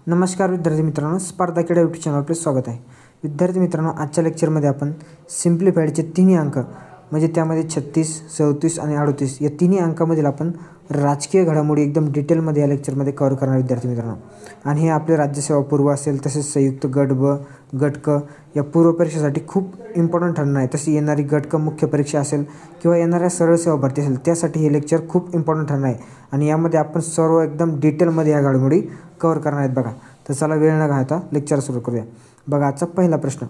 नमस्कार विद्यार्थी मित्रांनो, स्पर्धा क्रीडा यूट्यूब चॅनल आपले स्वागत आहे. विद्यार्थी मित्रांनो, आजच्या लेक्चरमध्ये आपण सिम्प्लिफाईडचे तिन्ही अंक म्हणजे त्यामध्ये 36, 34 आणि 38 या तिन्ही अंकामधील आपण राजकीय घडामोडी एकदम डिटेलमध्ये या लेक्चरमध्ये कव्हर करणार विद्यार्थी मित्रांनो. आणि हे आपले राज्यसेवा पूर्व असेल, तसेच संयुक्त गट ब, गट क या पूर्व परीक्षेसाठी खूप इम्पॉर्टंट ठरणार आहे. तशी येणारी गट क मुख्य परीक्षा असेल किंवा येणाऱ्या सरळ सेवा भरती असेल त्यासाठी हे लेक्चर खूप इम्पॉर्टंट ठरणार आहे. आणि यामध्ये आपण सर्व एकदम डिटेलमध्ये या घडामोडी कव्हर करणार आहेत बघा. तर चला वेळ न घालता लेक्चर सुरू करूया. बघा आजचा पहिला प्रश्न,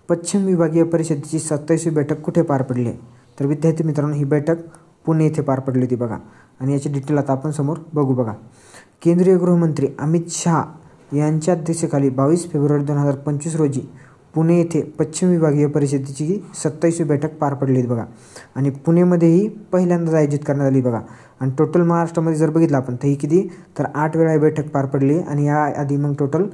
पश्चिम विभागीय परिषदेची 27वी बैठक कुठे पार पडली आहे? तर विद्यार्थी मित्रांनो, ही बैठक पुणे येथे पार पडली होती बघा. आणि याची डिटेल आता आपण समोर बघू. बघा, केंद्रीय गृहमंत्री अमित शहा यांच्या अध्यक्षतेखाली 22 फेब्रुवारी 2025 रोजी पुणे येथे पश्चिम विभागीय परिषदेची 27वी बैठक पार पडली आहे बघा. आणि पुणेमध्येही पहिल्यांदाच आयोजित करण्यात आली बघा. आणि टोटल महाराष्ट्रामध्ये जर बघितलं आपण तर ही किती, तर 8 वेळा ही बैठक पार पडली. आणि याआधी मग टोटल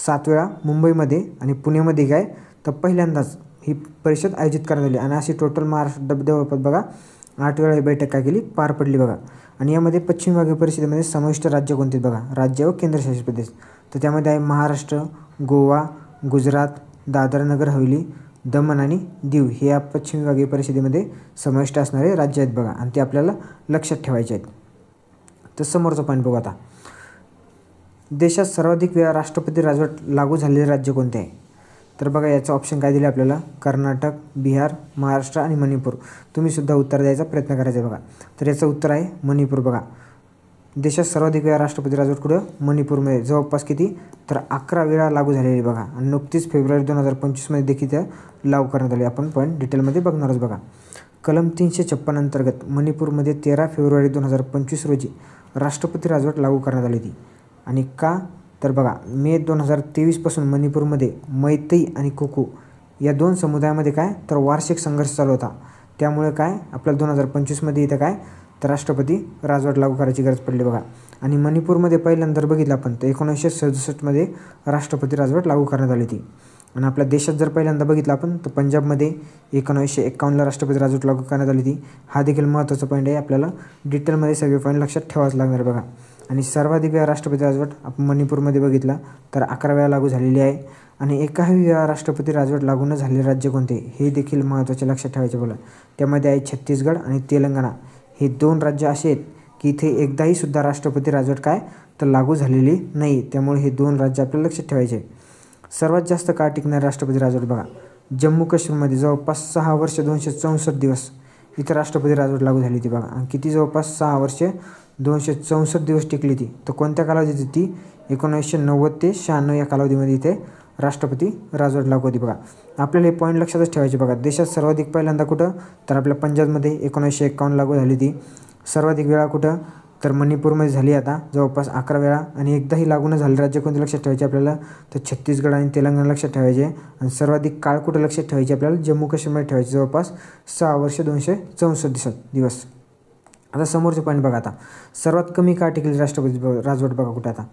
7 वेळा मुंबईमध्ये आणि पुणेमध्ये काय तर पहिल्यांदाच ही परिषद आयोजित करण्यात आली. आणि अशी टोटल महाराष्ट्र जवळपास बघा 8 वेळा ही बैठक काय केली, पार पडली बघा. आणि यामध्ये पश्चिम विभागीय परिषदेमध्ये समाविष्ट राज्य कोणते बघा, राज्य व केंद्रशासित प्रदेश. तर त्यामध्ये आहे महाराष्ट्र, गोवा, गुजरात, दादरा नगर हवेली, दमण आणि दीव हे या पश्चिम विभागीय परिषदेमध्ये समाविष्ट असणारे राज्य आहेत बघा. आणि ते आपल्याला लक्षात ठेवायचे आहेत. तर समोरचा पॉईंट बघू आता, देशात सर्वाधिक वेळा राष्ट्रपती राजवट लागू झालेले राज्य कोणते आहे? तर बघा याचं ऑप्शन काय दिले आपल्याला, कर्नाटक, बिहार, महाराष्ट्र आणि मणिपूर. तुम्ही सुद्धा उत्तर द्यायचा प्रयत्न करायचा आहे बघा. तर याचं उत्तर आहे मणिपूर बघा. देशात सर्वाधिक वेळा राष्ट्रपती राजवट कुठं, मणिपूरमध्ये. जवळपास किती, तर 11 वेळा लागू झालेली बघा. आणि नुकतीच फेब्रुवारी 2025 देखील त्या लागू करण्यात आली. आपण पॉईंट डिटेलमध्ये बघणारच बघा. कलम 356 अंतर्गत मणिपूरमध्ये 13 फेब्रुवारी 2025 रोजी राष्ट्रपती राजवट लागू करण्यात आली होती. आणि का, तर बघा मे 2023 पासून मणिपूरमध्ये मैतई आणि कुकी या 2 समुदायामध्ये काय तर वार्षिक संघर्ष चालू होता. त्यामुळे काय आपल्याला 2025 इथं काय तर राष्ट्रपती राजवट लागू करायची गरज पडली बघा. आणि मणिपूरमध्ये पहिल्यांदा बघितलं आपण तर 1967 राष्ट्रपती राजवट लागू करण्यात आली होती. आणि आपल्या देशात जर पहिल्यांदा बघितलं आपण तर पंजाबमध्ये 1951 राष्ट्रपती राजवट लागू करण्यात आली होती. हा देखील महत्त्वाचा पॉईंट आहे, आपल्याला डिटेलमध्ये सगळे पॉईंट लक्षात ठेवावंच लागणार बघा. आणि सर्वाधिक वेळा राष्ट्रपती राजवट आपण मणिपूरमध्ये बघितला तर 11 वेळा लागू झालेली आहे. आणि एकाही वेळा राष्ट्रपती राजवट लागू न झालेले राज्य कोणते हे देखील महत्त्वाचे लक्षात ठेवायचे बोला. त्यामध्ये आहे छत्तीसगड आणि तेलंगणा. हे 2 राज्य असे आहेत की इथे एकदाही सुद्धा राष्ट्रपती राजवट काय तर लागू झालेली नाही. त्यामुळे हे 2 राज्य आपल्याला लक्षात ठेवायचे. सर्वात जास्त काळ टिकणारे राष्ट्रपती राजवट बघा, जम्मू काश्मीरमध्ये जवळपास 6 वर्ष 264 दिवस इथं राष्ट्रपती राजवट लागू झाली होती बघा. आणि किती, जवळपास 6 वर्षे 264 दिवस टिकली ती. तर कोणत्या कालावधीत ती, 1990 ते 96 या कालावधीमध्ये इथे राष्ट्रपती राजवट लागू होती बघा. आपल्याला हे पॉईंट लक्षातच ठेवायचे बघा. देशात सर्वाधिक पहिल्यांदा कुठं, तर आपल्या पंजाबमध्ये 1951 लागू झाली ती. सर्वाधिक वेळा कुठं, तर मणिपूरमध्ये झाली आता जवळपास 11 वेळा. आणि एकदाही लागू न झाले राज्य कोणते लक्षात ठेवायचे आपल्याला, तर छत्तीसगड आणि तेलंगणा लक्षात ठेवायचे. आणि सर्वाधिक काळ कुठं लक्षात ठेवायचे आपल्याला, जम्मू काश्मीरमध्ये ठेवायचे, जवळपास 6 वर्ष 264 दिवस. आता समोरचे पॉईंट बघा. आता सर्वात कमी काळ टिकलेली राष्ट्रपती राजवट बघा कुठे, आता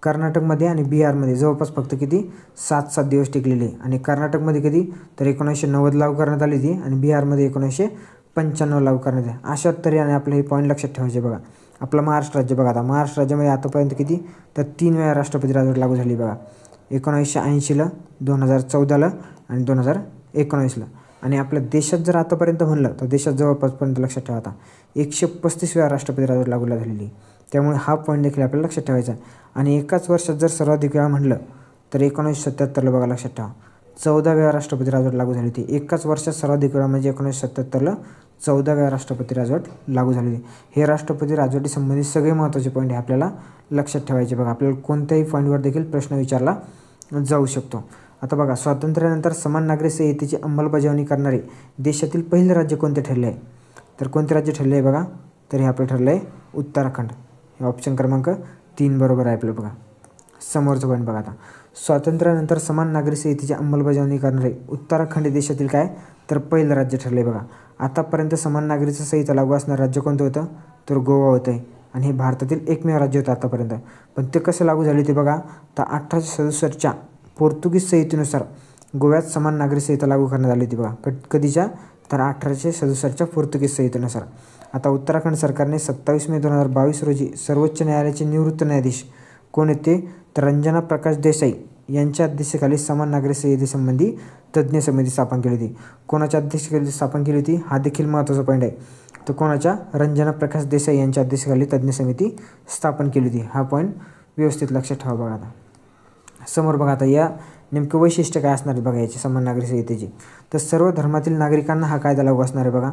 कर्नाटकमध्ये आणि बिहारमध्ये जवळपास फक्त किती 7 दिवस टिकलेली. आणि कर्नाटकमध्ये किती, तर 1990 लागू करण्यात आली ती. आणि बिहारमध्ये 1995 लागू करण्यात आली. अशा तऱ्हेने आपलं हे पॉईंट लक्षात ठेवायचे बघा. आपलं महाराष्ट्र राज्य बघा. आता महाराष्ट्र राज्यामध्ये आतापर्यंत किती, तर 3 वेळा राष्ट्रपती राजवट लागू झाली बघा. 1980ला, 2014ला आणि 2019ला. आणि आपल्या देशात जर आतापर्यंत म्हणलं तर देशात जवळपासपर्यंत लक्षात ठेवा आता 135 वेळा राष्ट्रपती राजवट लागू झालेली. त्यामुळे हा पॉईंट देखील आपल्याला लक्षात ठेवायचा. आणि एकाच वर्षात जर सर्वाधिक वेळा म्हणलं तर 1977ला बघा लक्षात ठेवा 14 वेळा राष्ट्रपती राजवट लागू झाली होती. एकाच वर्षात सर्वाधिक वेळा म्हणजे 1977ला 14 वेळा राष्ट्रपती राजवट लागू झालेली. हे राष्ट्रपती राजवटी संबंधित सगळे महत्त्वाचे पॉईंट हे आपल्याला लक्षात ठेवायचे बघा. आपल्याला कोणत्याही पॉईंटवर देखील प्रश्न विचारला जाऊ शकतो. आता बघा, स्वातंत्र्यानंतर समान नागरी संहितेची अंमलबजावणी करणारे देशातील पहिले राज्य कोणते ठरले आहे? तर कोणते राज्य ठरले आहे बघा, तर हे आपलं ठरलं आहे उत्तराखंड. हे ऑप्शन क्रमांक 3 बरोबर आहे आपलं बघा. समोरचं पॉईंट बघा. आता स्वातंत्र्यानंतर समान नागरी संहितेची अंमलबजावणी करणारे उत्तराखंड देशातील काय तर पहिलं राज्य ठरले बघा. आतापर्यंत समान नागरी संहिता लागू असणारं राज्य कोणतं होतं, तर गोवा होतं आहे. आणि हे भारतातील एकमेव राज्य होतं आतापर्यंत. पण ते कसं लागू झाले ते बघा, तर 1867च्या पोर्तुगीज संहितेनुसार गोव्यात समान नागरी संहिता लागू करण्यात आली होती बघा. कधीच्या, तर 1867च्या पोर्तुगीज संहितेनुसार. आता उत्तराखंड सरकारने 27 मे 2022 रोजी सर्वोच्च न्यायालयाचे निवृत्त न्यायाधीश कोण आहेत ते, तर रंजना प्रकाश देसाई यांच्या अध्यक्षतेखाली समान नागरी संहितेसंबंधी तज्ज्ञ समिती स्थापन केली होती. कोणाच्या अध्यक्षतेखाली स्थापन केली होती हा देखील महत्त्वाचा पॉईंट आहे. तर कोणाच्या? रंजना प्रकाश देसाई यांच्या अध्यक्षतेखाली तज्ज्ञ समिती स्थापन केली होती. हा पॉईंट व्यवस्थित लक्षात ठेवा. बघा आता समोर बघा आता या नेमकं वैशिष्ट्य काय असणार आहे बघा याची समान नागरी संहितेची. तर सर्व धर्मातील नागरिकांना हा कायदा लागू असणार आहे. बघा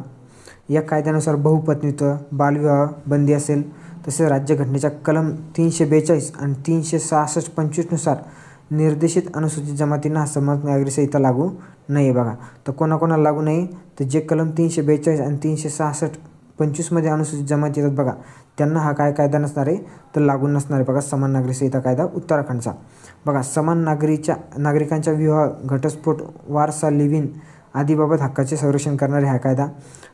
या कायद्यानुसार बहुपत्नीत्व, बालविवाह बंदी असेल. तसेच राज्यघटनेच्या कलम 342 आणि 366-25 नुसार निर्देशित अनुसूचित जमातींना हा समान नागरी संहिता लागू नाही. बघा तर कोणाकोणाला लागू नाही? तर जे कलम 342 आणि 366-25 मध्ये अनुसूचित जमाती येतात बघा त्यांना हा काय कायदा नसणार आहे तर लागू नसणार आहे. बघा समान नागरी संहिता कायदा उत्तराखंडचा. बघा समान नागरिकांच्या विवाह, घटस्फोट, वारसा, लिव्ह इन आदीबाबत हक्काचे संरक्षण करणारे हा कायदा.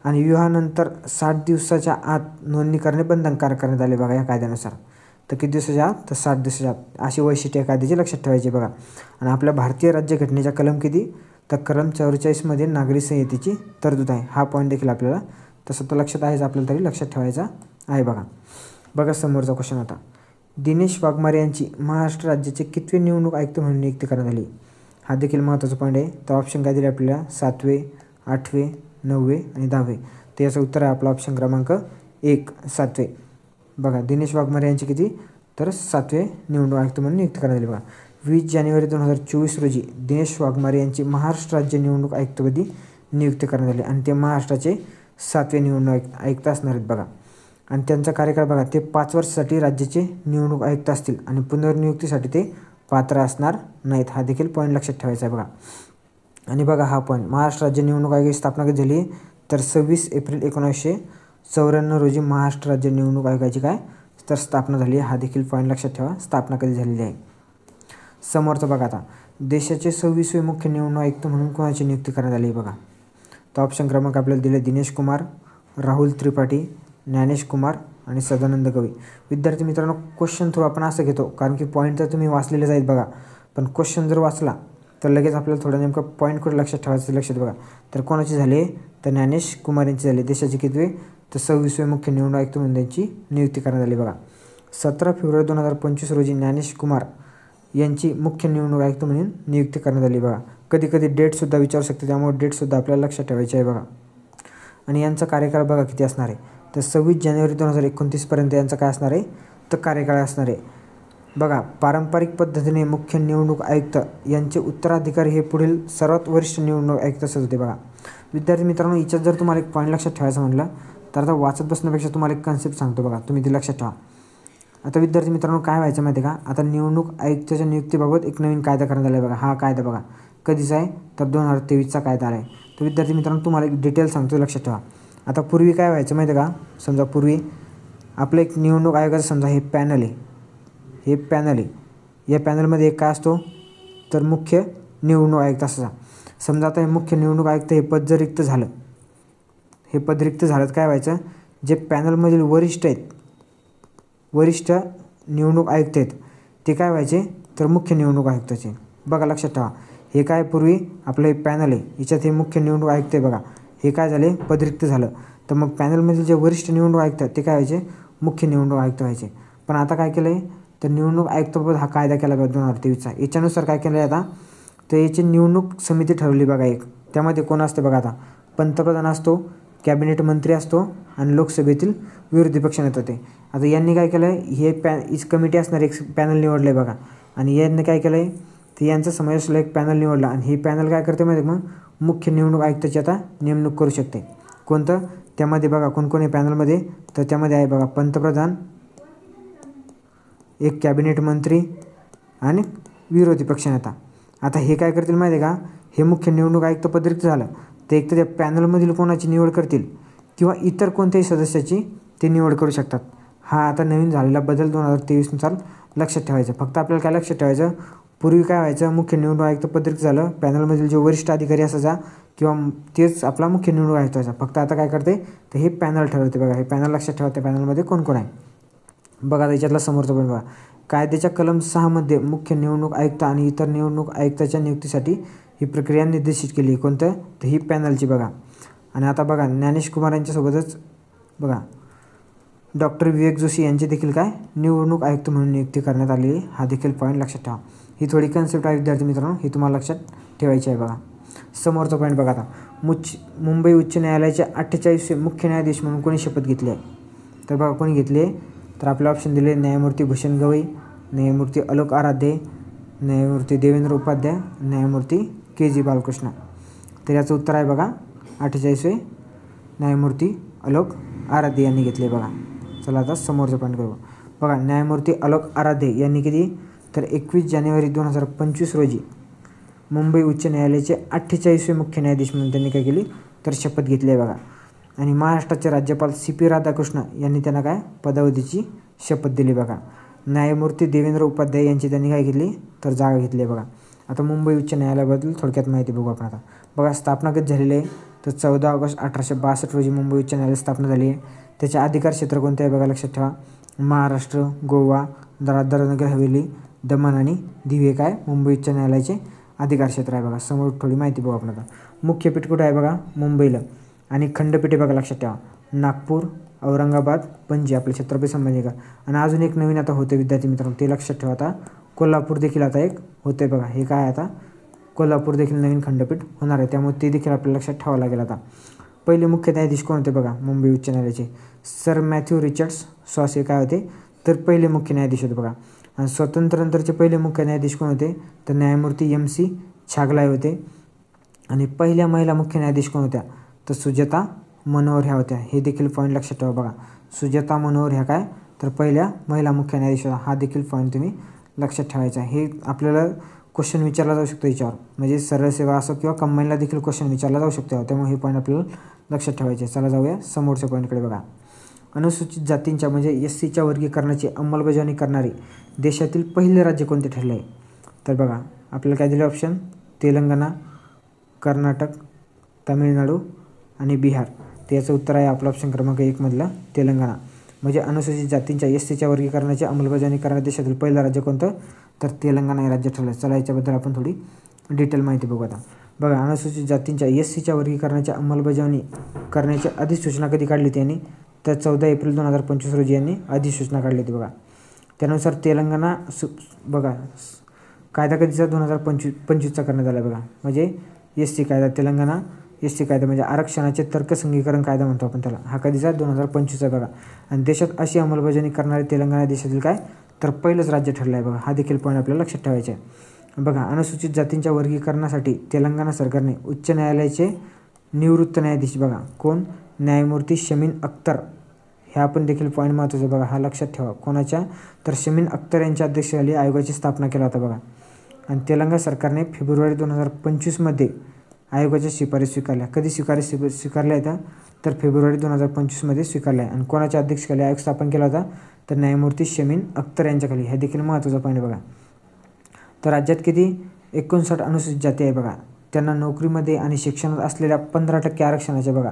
आणि विवाहानंतर 60 दिवसाच्या आत नोंदणी करणे बंधनकारक करण्यात आले बघा या कायद्यानुसार. तर किती दिवसाच्या आत? तर 60 दिवसाच्या आत. अशी वैशिष्ट्ये कायद्याची लक्षात ठेवायची बघा. आणि आपल्या भारतीय राज्यघटनेच्या कलम किती? तर कलम 44 मध्ये नागरी संहितेची तरतूद आहे. हा पॉईंट देखील आपल्याला तसं तर लक्षात आहेच आपल्याला तरी लक्षात ठेवायचा आहे. बघा समोरचा क्वेश्चन आता. दिनेश वाघमारे यांची महाराष्ट्र राज्याचे कितवे निवडणूक आयुक्त म्हणून नियुक्ती करण्यात आली? हा देखील महत्त्वाचा पॉईंट आहे. तर ऑप्शन काय दिले आपल्याला? 7वे, 8वे, 9वे आणि 10वे. तर याचं उत्तर आहे आपला ऑप्शन क्रमांक 1 7वे. बघा दिनेश वाघमारे यांची किती? तर 7वे निवडणूक आयुक्त म्हणून नियुक्ती करण्यात आली. बघा 20 जानेवारी 2024 रोजी दिनेश वाघमारे यांची महाराष्ट्र राज्य निवडणूक आयुक्तपदी नियुक्ती करण्यात आली आणि ते महाराष्ट्राचे 7वे निवडणूक आयुक्त असणार आहेत. बघा आणि त्यांचा कार्यकाळ बघा ते 5 वर्षासाठी राज्याचे निवडणूक आयुक्त असतील आणि पुनर्नियुक्तीसाठी ते पात्र असणार नाहीत. हा देखील पॉईंट लक्षात ठेवायचा आहे. बघा आणि बघा हा पॉईंट महाराष्ट्र राज्य निवडणूक आयोगाची स्थापना कधी झाली? तर 26 एप्रिल 1994 रोजी महाराष्ट्र राज्य निवडणूक आयोगाची काय तर स्थापना झाली. हा देखील पॉईंट लक्षात ठेवा. स्थापना कधी झालेली आहे. समोरचं बघा आता देशाचे 26वे मुख्य निवडणूक आयुक्त म्हणून कोणाची नियुक्ती करण्यात आली? बघा तर ऑप्शन क्रमांक आपल्याला दिले दिनेश कुमार, राहुल त्रिपाठी, ज्ञानेश कुमार आणि सदानंद गवई. विद्यार्थी मित्रांनो क्वेश्चन थ्रू आपण असं घेतो कारण की पॉईंट तर तुम्ही वाचलेले आहेत बघा. पण क्वेश्चन जर वाचला तर लगेच आपल्याला थोडं नेमकं पॉईंट कुठे लक्षात ठेवायचं लक्षात बघा. तर कोणाची झाली? तर ज्ञानेश कुमार यांची झाली. देशाचे कितवे? तर 26वे मुख्य निवडणूक आयुक्त म्हणून त्यांची नियुक्ती करण्यात आली. बघा 17 फेब्रुवारी 2025 रोजी ज्ञानेश कुमार यांची मुख्य निवडणूक आयुक्त म्हणून नियुक्ती करण्यात आली. बघा कधी कधी डेटसुद्धा विचारू शकते त्यामुळे डेटसुद्धा आपल्याला लक्षात ठेवायची आहे. बघा आणि यांचा कार्यकाळ बघा किती असणार आहे? तर 26 जानेवारी 2029 पर्यंत यांचा काय असणार आहे? तर कार्यकाळ असणार आहे. बघा पारंपरिक पद्धतीने मुख्य निवडणूक आयुक्त यांचे उत्तराधिकारी हे पुढील सर्वात वरिष्ठ निवडणूक आयुक्त असत होते. बघा विद्यार्थी मित्रांनो याच्यात जर तुम्हाला एक पॉईंट लक्षात ठेवायचं म्हटलं तर आता वाचत बसण्यापेक्षा तुम्हाला एक कन्सेप्ट सांगतो बघा तुम्ही ते लक्षात ठेवा. आता विद्यार्थी मित्रांनो काय व्हायचं माहिती आहे का? आता निवडणूक आयुक्ताच्या नियुक्तीबाबत एक नवीन कायदा करण्यात आला आहे. बघा हा कायदा बघा कधीचा आहे? तर 2023चा कायदा आला आहे. तर विद्यार्थी मित्रांनो तुम्हाला एक डिटेल सांगतो लक्षात ठेवा. आता पूर्वी काय व्हायचं माहिती आहे का? समजा पूर्वी आपलं एक निवडणूक आयोगाचं समजा हे पॅनल आहे. हे पॅनल आहे. या पॅनलमध्ये एक काय असतो? तर मुख्य निवडणूक आयुक्त असा. समजा आता हे मुख्य निवडणूक आयुक्त हे पद जर रिक्त झालं, हे पद रिक्त झालं तर काय व्हायचं? जे पॅनलमधील वरिष्ठ आहेत, वरिष्ठ निवडणूक आयुक्त आहेत ते काय व्हायचे? तर मुख्य निवडणूक आयुक्ताचे. बघा लक्षात ठेवा हे काय पूर्वी आपलं हे पॅनल आहे याच्यात हे मुख्य निवडणूक आयुक्त आहे. बघा हे काय झाले? पद रिक्त झालं तर मग पॅनलमधील जे वरिष्ठ निवडणूक आयुक्त ते काय व्हायचे? मुख्य निवडणूक आयुक्त व्हायचे. पण आता काय केलं आहे? तर निवडणूक आयुक्ताबाबत हा कायदा केला बघा 2023चा. याच्यानुसार काय केलं आहे आता? तर याची निवडणूक समिती ठरवली बघा एक. त्यामध्ये कोण असते बघा आता? पंतप्रधान असतो, कॅबिनेट मंत्री असतो आणि लोकसभेतील विरोधी पक्ष नेते होते. आता यांनी काय केलं आहे? हे हीच कमिटी असणार एक पॅनल निवडलं आहे बघा. आणि यांनी काय केलं आहे? तर यांचा समावेश असलेला एक पॅनल निवडला आणि हे पॅनल काय करते माहिती मग मुख्य निवडणूक आयुक्ताची आता नेमणूक करू शकते. कोणतं? त्यामध्ये बघा कोण कोण आहे पॅनलमध्ये? तर त्यामध्ये आहे बघा पंतप्रधान, एक कॅबिनेट मंत्री आणि विरोधी पक्षनेता. आता हे काय करतील माहिती आहे का? हे मुख्य निवडणूक आयुक्त पद रिक्त झालं तर एक तर त्या पॅनलमधील कोणाची निवड करतील किंवा इतर कोणत्याही सदस्याची ते निवड करू शकतात. हा आता नवीन झालेला बदल 2023 नुसार लक्षात ठेवायचं. फक्त आपल्याला काय लक्षात ठेवायचं? पूर्वी काय व्हायचं? मुख्य निवडणूक आयुक्त पद रिक्त झालं, पॅनलमधील जो वरिष्ठ अधिकारी असायचा किंवा तेच आपला मुख्य निवडणूक आयुक्त व्हायचा. फक्त आता काय करते? तर हे पॅनल ठरवते बघा. हे पॅनल लक्षात ठेवा त्या पॅनलमध्ये कोण कोण आहे. बघा त्याच्यातला समोरचा पण बघा कायद्याच्या कलम 6 मध्ये मुख्य निवडणूक आयुक्त आणि इतर निवडणूक आयुक्ताच्या नियुक्तीसाठी ही प्रक्रिया निर्देशित केली. कोणतं? तर ही पॅनलची बघा. आणि आता बघा ज्ञानेश कुमार यांच्यासोबतच बघा डॉक्टर विवेक जोशी यांची देखील काय निवडणूक आयुक्त म्हणून नियुक्ती करण्यात आलेली, हा देखील पॉईंट लक्षात ठेवा. ही थोडी कन्सेप्ट आहे विद्यार्थी मित्रांनो, ही तुम्हाला लक्षात ठेवायची आहे. बघा समोरचा पॉईंट बघा आता. मुंबई उच्च न्यायालयाचे 48वे मुख्य न्यायाधीश म्हणून कोणी शपथ घेतली आहे? तर बघा कोणी घेतली आहे, तर आपले ऑप्शन दिले न्यायमूर्ती भूषण गवई, न्यायमूर्ती अलोक आराध्ये, न्यायमूर्ती देवेंद्र उपाध्याय, न्यायमूर्ती के.जी. बालकृष्ण. तर याचं उत्तर आहे बघा 48वे न्यायमूर्ती अलोक आराध्ये यांनी घेतले. बघा चला आता समोरचं पॉईंट करू. बघा न्यायमूर्ती अलोक आराध्ये यांनी किती, तर 21 जानेवारी 2025 रोजी मुंबई उच्च न्यायालयाचे 48वे मुख्य न्यायाधीश म्हणून त्यांनी काय केली, तर शपथ घेतली आहे. बघा आणि महाराष्ट्राचे राज्यपाल C.P. राधाकृष्ण यांनी त्यांना काय पदावधीची शपथ दिली. बघा न्यायमूर्ती देवेंद्र उपाध्याय यांची त्यांनी काय घेतली, तर जागा घेतली आहे. बघा आता मुंबई उच्च न्यायालयाबद्दल थोडक्यात माहिती बघू आपण आता. बघा स्थापना कधी झालेली आहे, तर 14 ऑगस्ट 1862 रोजी मुंबई उच्च न्यायालय स्थापना झाली आहे. त्याचे अधिकार क्षेत्र कोणते आहे बघा लक्षात ठेवा. महाराष्ट्र, गोवा, दादर नगर हवेली, दमण आणि दीव हे काय मुंबई उच्च न्यायालयाचे अधिकार क्षेत्र आहे. बघा समोर थोडी माहिती बघू आपण आता. मुख्यपीठ कुठे आहे बघा मुंबईला, आणि खंडपीठे बघा लक्षात ठेवा नागपूर, औरंगाबाद, पणजी आपले छत्रपती संभाजीनगर. आणि अजून एक नवीन आता होते विद्यार्थी मित्रांनो, ते लक्षात ठेवा आता कोल्हापूर देखील आता एक होते. बघा हे काय आता कोल्हापूर देखील नवीन खंडपीठ होणार आहे, त्यामुळे ते देखील आपल्याला लक्षात ठेवावं लागेल. आता पहिले मुख्य न्यायाधीश कोण होते बघा मुंबई उच्च न्यायालयाचे, सर मॅथ्यू रिचर्ड्स सॉस हे काय होते, तर पहिले मुख्य न्यायाधीश होते. बघा आणि स्वातंत्र्यानंतरचे पहिले मुख्य न्यायाधीश कोण होते, तर न्यायमूर्ती M.C. छागलाई होते. आणि पहिल्या महिला मुख्य न्यायाधीश कोण होत्या, तर सुजाता मनोहर ह्या होत्या. हे देखील पॉईंट लक्षात ठेवा. बघा सुजाता मनोहर ह्या काय, तर पहिल्या महिला मुख्य न्यायाधीश होत्या. हा देखील पॉईंट तुम्ही लक्षात ठेवायचा. हे आपल्याला क्वेश्चन विचारला जाऊ शकतो याच्यावर, म्हणजे सरळ सेवा असो किंवा कंबाईनला देखील क्वेश्चन विचारला जाऊ शकतो, त्यामुळे हे पॉईंट आपल्याला लक्षात ठेवायचे. चला जाऊया समोरच्या पॉईंटकडे. बघा अनुसूचित जातींच्या म्हणजे SCच्या वर्गीकरणाची अंमलबजावणी करणारे देशातील पहिले राज्य कोणते ठरले आहे, तर बघा आपल्याला काय दिले ऑप्शन, तेलंगणा, कर्नाटक, तामिळनाडू आणि बिहार. तर याचं उत्तर आहे आपलं ऑप्शन क्रमांक 1 मधलं तेलंगणा. म्हणजे अनुसूचित जातींच्या SCच्या वर्गीकरणाची अंमलबजावणी करणाऱ्या देशातील पहिलं राज्य कोणतं, तर तेलंगणा हे राज्य ठरलं. चला याच्याबद्दल आपण थोडी डिटेल माहिती बघू आता. बघा अनुसूचित जातींच्या SCच्या वर्गीकरणाची अंमलबजावणी करण्याची अधिसूचना कधी काढली त्यांनी, तर 14 एप्रिल 2025 रोजी यांनी अधिसूचना काढली होती. बघा त्यानुसार तेलंगणा बघा कायदा कधीचा 2025चा करण्यात आला. बघा म्हणजे SC कायदा, तेलंगणा SC कायदा म्हणजे आरक्षणाचे तर्कसंगीकरण कायदा म्हणतो आपण त्याला, हा कधीचा 2025चा. बघा आणि देशात अशी अंमलबजावणी करणारे तेलंगणा देशातील काय, तर पहिलंच राज्य ठरलं आहे. बघा हा देखील पॉईंट आपल्याला लक्षात ठेवायचा आहे. बघा अनुसूचित जातींच्या वर्गीकरणासाठी तेलंगणा सरकारने उच्च न्यायालयाचे निवृत्त न्यायाधीश बघा कोण, न्यायमूर्ती शमीन अख्तर, ह्या पण देखील पॉईंट महत्त्वाचा. बघा हा लक्षात ठेवा कोणाच्या, तर शमीन अख्तर यांच्या अध्यक्षतेखाली आयोगाची स्थापना केला होता. बघा आणि तेलंगणा सरकारने फेब्रुवारी 2025मध्ये आयोगाच्या शिफारस स्वीकारल्या. कधी स्वीकारल्या होत्या, तर फेब्रुवारी 2025मध्ये स्वीकारल्या. आणि कोणाच्या अध्यक्षतेखाली आयोग स्थापन केला होता, तर न्यायमूर्ती शमीन अख्तर यांच्याखाली. हे देखील महत्त्वाचा पॉईंट. बघा तर राज्यात किती 59 अनुसूचित जाती आहे. बघा त्यांना नोकरीमध्ये आणि शिक्षणात असलेल्या 15% आरक्षणाचे बघा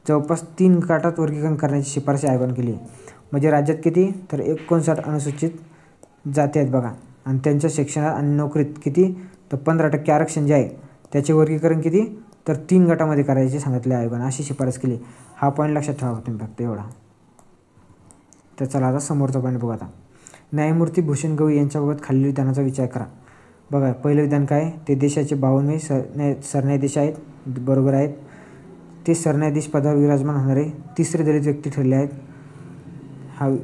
जवळपास 3 गटात वर्गीकरण करण्याची शिफारस आयोगाने केली आहे. म्हणजे राज्यात किती, तर 59 अनुसूचित जाती आहेत. बघा आणि त्यांच्या शिक्षणात आणि नोकरीत किती, तर 15% आरक्षण जे आहे त्याचे वर्गीकरण किती, तर 3 गटामध्ये करायचे सांगितले आयोगाने, अशी शिफारस केली. हा पॉईंट लक्षात ठेवा तुम्ही फक्त एवढा. तर चला आता समोरचा पॉईंट बघू आता. न्यायमूर्ती भूषण गवई यांच्याबाबत खालील विधानाचा विचार करा. बघा पहिलं विधान काय, ते देशाचे 52वे सरन्यायाधीश आहेत, बरोबर आहेत. ते सरन्यायाधीश पदावर विराजमान होणारे तिसरे दलित व्यक्ती ठरले आहेत,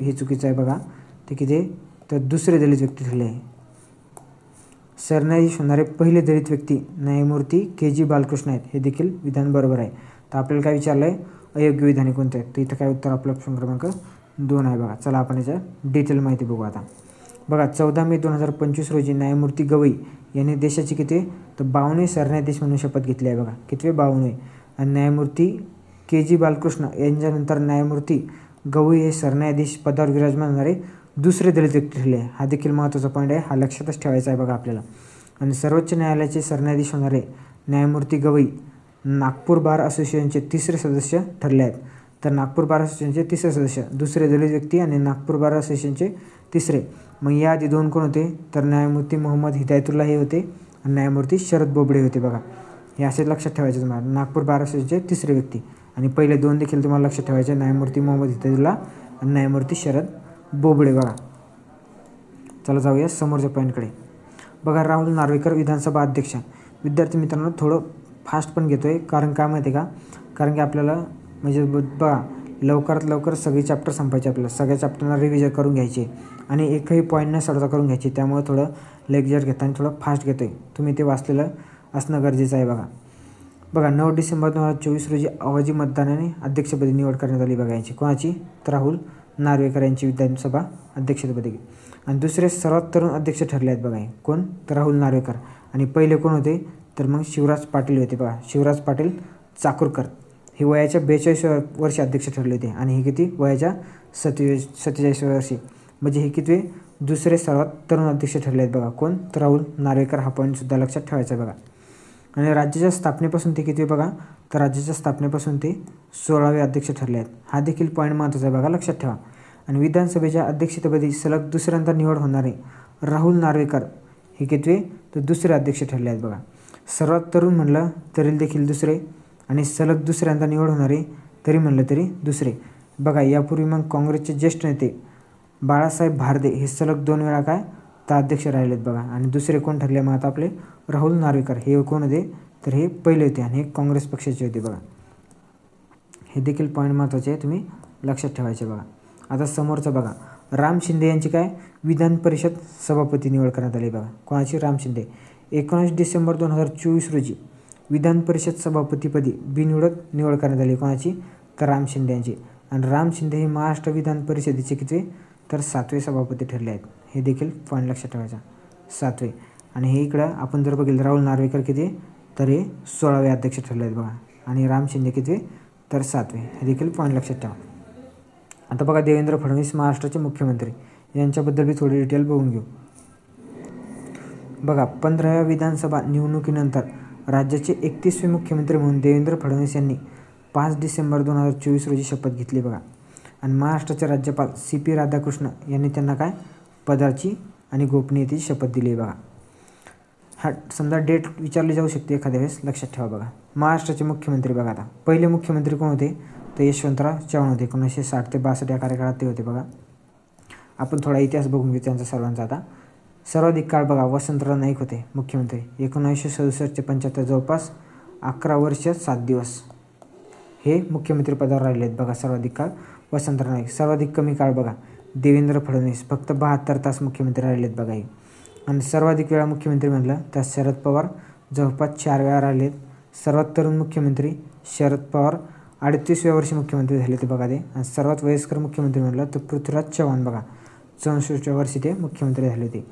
हे चुकीचं आहे. बघा ते किती, तर दुसरे दलित व्यक्ती ठरले आहे. सरन्यायाधीश होणारे पहिले दलित व्यक्ती न्यायमूर्ती के.जी. बालकृष्ण आहेत, हे देखील विधान बरोबर आहे. तर आपल्याला काय विचारलं आहे, अयोग्य विधाने कोणते आहेत, तर इथं काय उत्तर आपलं ऑप्शन क्रमांक 2 आहे. बघा चला आपण याच्या डिटेल माहिती बघू आता. बघा 14 मे 2025 रोजी न्यायमूर्ती गवई यांनी देशाचे किती, तर 52वे सरन्यायाधीश म्हणून शपथ घेतली आहे. बघा कितवे, 52वे. आणि न्यायमूर्ती के.जी. बालकृष्ण यांच्यानंतर न्यायमूर्ती गवई हे सरन्यायाधीश पदावर विराजमान होणारे दुसरे दलित व्यक्ती ठरले. हा देखील महत्त्वाचा पॉईंट आहे, हा लक्षातच ठेवायचा आहे बघा आपल्याला. आणि सर्वोच्च न्यायालयाचे सरन्यायाधीश होणारे न्यायमूर्ती गवई नागपूर बार असोसिएशनचे तिसरे सदस्य ठरले आहेत. तर नागपूर बार असोसिएशनचे तिसरे सदस्य दुसरे दलित व्यक्ती आणि नागपूर बार असोसिएशनचे तिसरे. मग याआधी 2 कोण होते, तर न्यायमूर्ती मोहम्मद हिदायतुल्ला हे होते आणि न्यायमूर्ती शरद बोबडे होते. बघा हे असे लक्षात ठेवायचे तुम्हाला, नागपूर बार असोसिएशनचे तिसरे व्यक्ती. आणि पहिले 2 देखील तुम्हाला लक्षात ठेवायचे, न्यायमूर्ती मोहम्मद हिदायतुल्ला आणि न्यायमूर्ती शरद बोबडे बघा. चला जाऊया समोरच्या पॉईंटकडे. बघा राहुल नार्वेकर विधानसभा अध्यक्ष. विद्यार्थी मित्रांनो थोडं फास्ट पण घेतो आहे, कारण काय माहिती आहे का, कारण की आपल्याला म्हणजे बघा लवकरात लवकर सगळे चॅप्टर संपायचे, आपल्याला सगळ्या चॅप्टरना रिव्हिजन करून घ्यायचे आणि एकही पॉईंट न सोडता करून घ्यायचे. त्यामुळे थोडं लेक्चर घेताना थोडं फास्ट घेतो आहे. तुम्ही ते वाचलेलं असणं गरजेचं आहे. बघा 9 डिसेंबर 2024 रोजी आवाजी मतदानाने अध्यक्षपदी निवड करण्यात आली बघा यांची. कोणाची? तर राहुल नार्वेकर यांची विधानसभा अध्यक्षपदी. आणि दुसरे सर्वात तरुण अध्यक्ष ठरले आहेत बघा. कोण? तर राहुल नार्वेकर. आणि पहिले कोण होते? तर मग शिवराज पाटील होते बघा, शिवराज पाटील चाकूरकर. हे वयाच्या 42व्या वर्षी अध्यक्ष ठरले होते आणि हे किती? वयाच्या 47व्या वर्षी. म्हणजे हे किती? दुसरे सर्वात तरुण अध्यक्ष ठरले आहेत बघा. कोण? तर राहुल नार्वेकर. हा पॉईंटसुद्धा लक्षात ठेवायचा आहे बघा. आणि राज्याच्या स्थापनेपासून ते किती बघा? तर राज्याच्या स्थापनेपासून ते 16वे अध्यक्ष ठरले आहेत. हा देखील पॉईंट महत्त्वाचा आहे बघा, लक्षात ठेवा. आणि विधानसभेच्या अध्यक्षपदी सलग दुसऱ्यांदा निवड होणारे राहुल नार्वेकर हे कितवे? तर दुसरे अध्यक्ष ठरले आहेत बघा. सर्वात तरुण म्हणलं तरी देखील दुसरे आणि सलग दुसऱ्यांदा निवड होणारे तरी म्हणलं तरी दुसरे बघा. यापूर्वी मग काँग्रेसचे ज्येष्ठ नेते बाळासाहेब भारदे हे सलग 2 वेळा काय? तर अध्यक्ष राहिलेत बघा. आणि दुसरे कोण ठरले मग आता आपले? राहुल नार्वेकर. हे कोण होते? तर हे पहिले होते आणि हे काँग्रेस पक्षाचे होते बघा. हे देखील पॉईंट महत्त्वाचे आहे, तुम्ही लक्षात ठेवायचे बघा. आता समोरचं बघा, राम शिंदे यांची काय? विधान परिषद सभापती निवड करण्यात आली बघा. कोणाची? राम शिंदे. 19 डिसेंबर 2024 रोजी विधान परिषद सभापतीपदी बिनविरोध निवड करण्यात आली. कोणाची? तर राम शिंदे यांची. आणि राम शिंदे हे महाराष्ट्र विधान परिषदेचे किती? तर 7वे सभापती ठरले आहेत. हे देखील पॉईंट लक्षात ठेवायचा, 7वे. आणि हे इकडं आपण जर बघितलं राहुल नार्वेकर किती? तर हे 16वे अध्यक्ष ठरले आहेत बघा. आणि राम शिंदे किती? तर 7वे. हे देखील पॉईंट लक्षात ठेवा. आता बघा देवेंद्र फडणवीस महाराष्ट्राचे मुख्यमंत्री, यांच्याबद्दल मी थोडी डिटेल बघून घेऊ. बघा 15व्या विधानसभा निवडणुकीनंतर राज्याचे 31वे मुख्यमंत्री म्हणून देवेंद्र फडणवीस यांनी 5 डिसेंबर 2024 रोजी शपथ घेतली बघा. आणि महाराष्ट्राचे राज्यपाल CP राधाकृष्ण यांनी त्यांना काय? पदाची आणि गोपनीयतेची शपथ दिली बघा. हा समजा डेट विचारली जाऊ शकते एखाद्या वेळेस, लक्षात ठेवा बघा. महाराष्ट्राचे मुख्यमंत्री बघा, आता पहिले मुख्यमंत्री कोण होते? तर यशवंतराव चव्हाण होते. 1960 ते 62 या कार्यकाळात ते होते बघा. आपण थोडा इतिहास बघून घेऊ त्यांचा सर्वांचा. आता सर्वाधिक काळ बघा वसंतराव नाईक होते मुख्यमंत्री. 1967 ते 75 जवळपास 11 वर्ष 7 दिवस हे मुख्यमंत्री पदावर राहिले आहेत बघा. सर्वाधिक काळ वसंतराव नाईक. सर्वाधिक कमी काळ बघा देवेंद्र फडणवीस, फक्त 72 तास मुख्यमंत्री राहिले आहेत बघा. आणि सर्वाधिक वेळा मुख्यमंत्री म्हणलं तर शरद पवार जवळपास 4 वेळा राहिले आहेत. सर्वात तरुण मुख्यमंत्री शरद पवार 38व्या वर्षी मुख्यमंत्री झाले ते बघा ते. आणि सर्वात वयस्कर मुख्यमंत्री म्हणलं तर पृथ्वीराज चव्हाण बघा, 64व्या वर्षी ते मुख्यमंत्री झाले होते.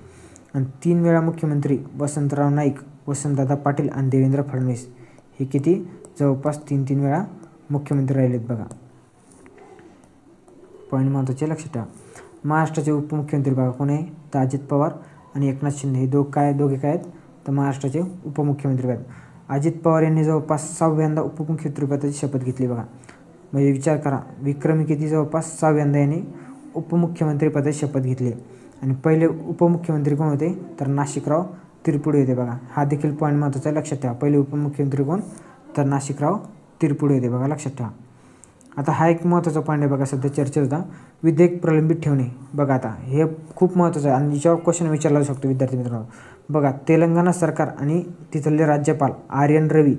आणि 3 वेळा मुख्यमंत्री वसंतराव नाईक, वसंतदादा पाटील आणि देवेंद्र फडणवीस हे किती? जवळपास 3-3 वेळा मुख्यमंत्री राहिलेत बघा. पॉईंट महत्त्वाचे लक्षात ठेवा. महाराष्ट्राचे उपमुख्यमंत्री बघा कोण आहे? तर अजित पवार आणि एकनाथ शिंदे हे दोघे काय आहेत? तर महाराष्ट्राचे उपमुख्यमंत्री आहेत. अजित पवार यांनी जवळपास 6व्यांदा उपमुख्यमंत्रीपदाची शपथ घेतली बघा. म्हणजे विचार करा, विक्रमी किती? जवळपास 6व्यांदा यांनी उपमुख्यमंत्रीपदाची शपथ घेतली. आणि पहिले उपमुख्यमंत्री कोण होते? तर नाशिकराव तिरपुडे होते बघा. हा देखील पॉईंट महत्त्वाचा आहे, लक्षात ठेवा. पहिले उपमुख्यमंत्री कोण? तर नाशिकराव तिरपुडे होते बघा, लक्षात ठेवा. आता हा एक महत्त्वाचा पॉईंट आहे बघा, सध्या चर्चेत होता, विधेयक प्रलंबित ठेवणे बघा. आता हे खूप महत्त्वाचं आहे आणि याच्यावर क्वेश्चन विचारला जाऊ शकतो विद्यार्थी मित्रांनो. बघा तेलंगणा सरकार आणि तिथले राज्यपाल RN रवी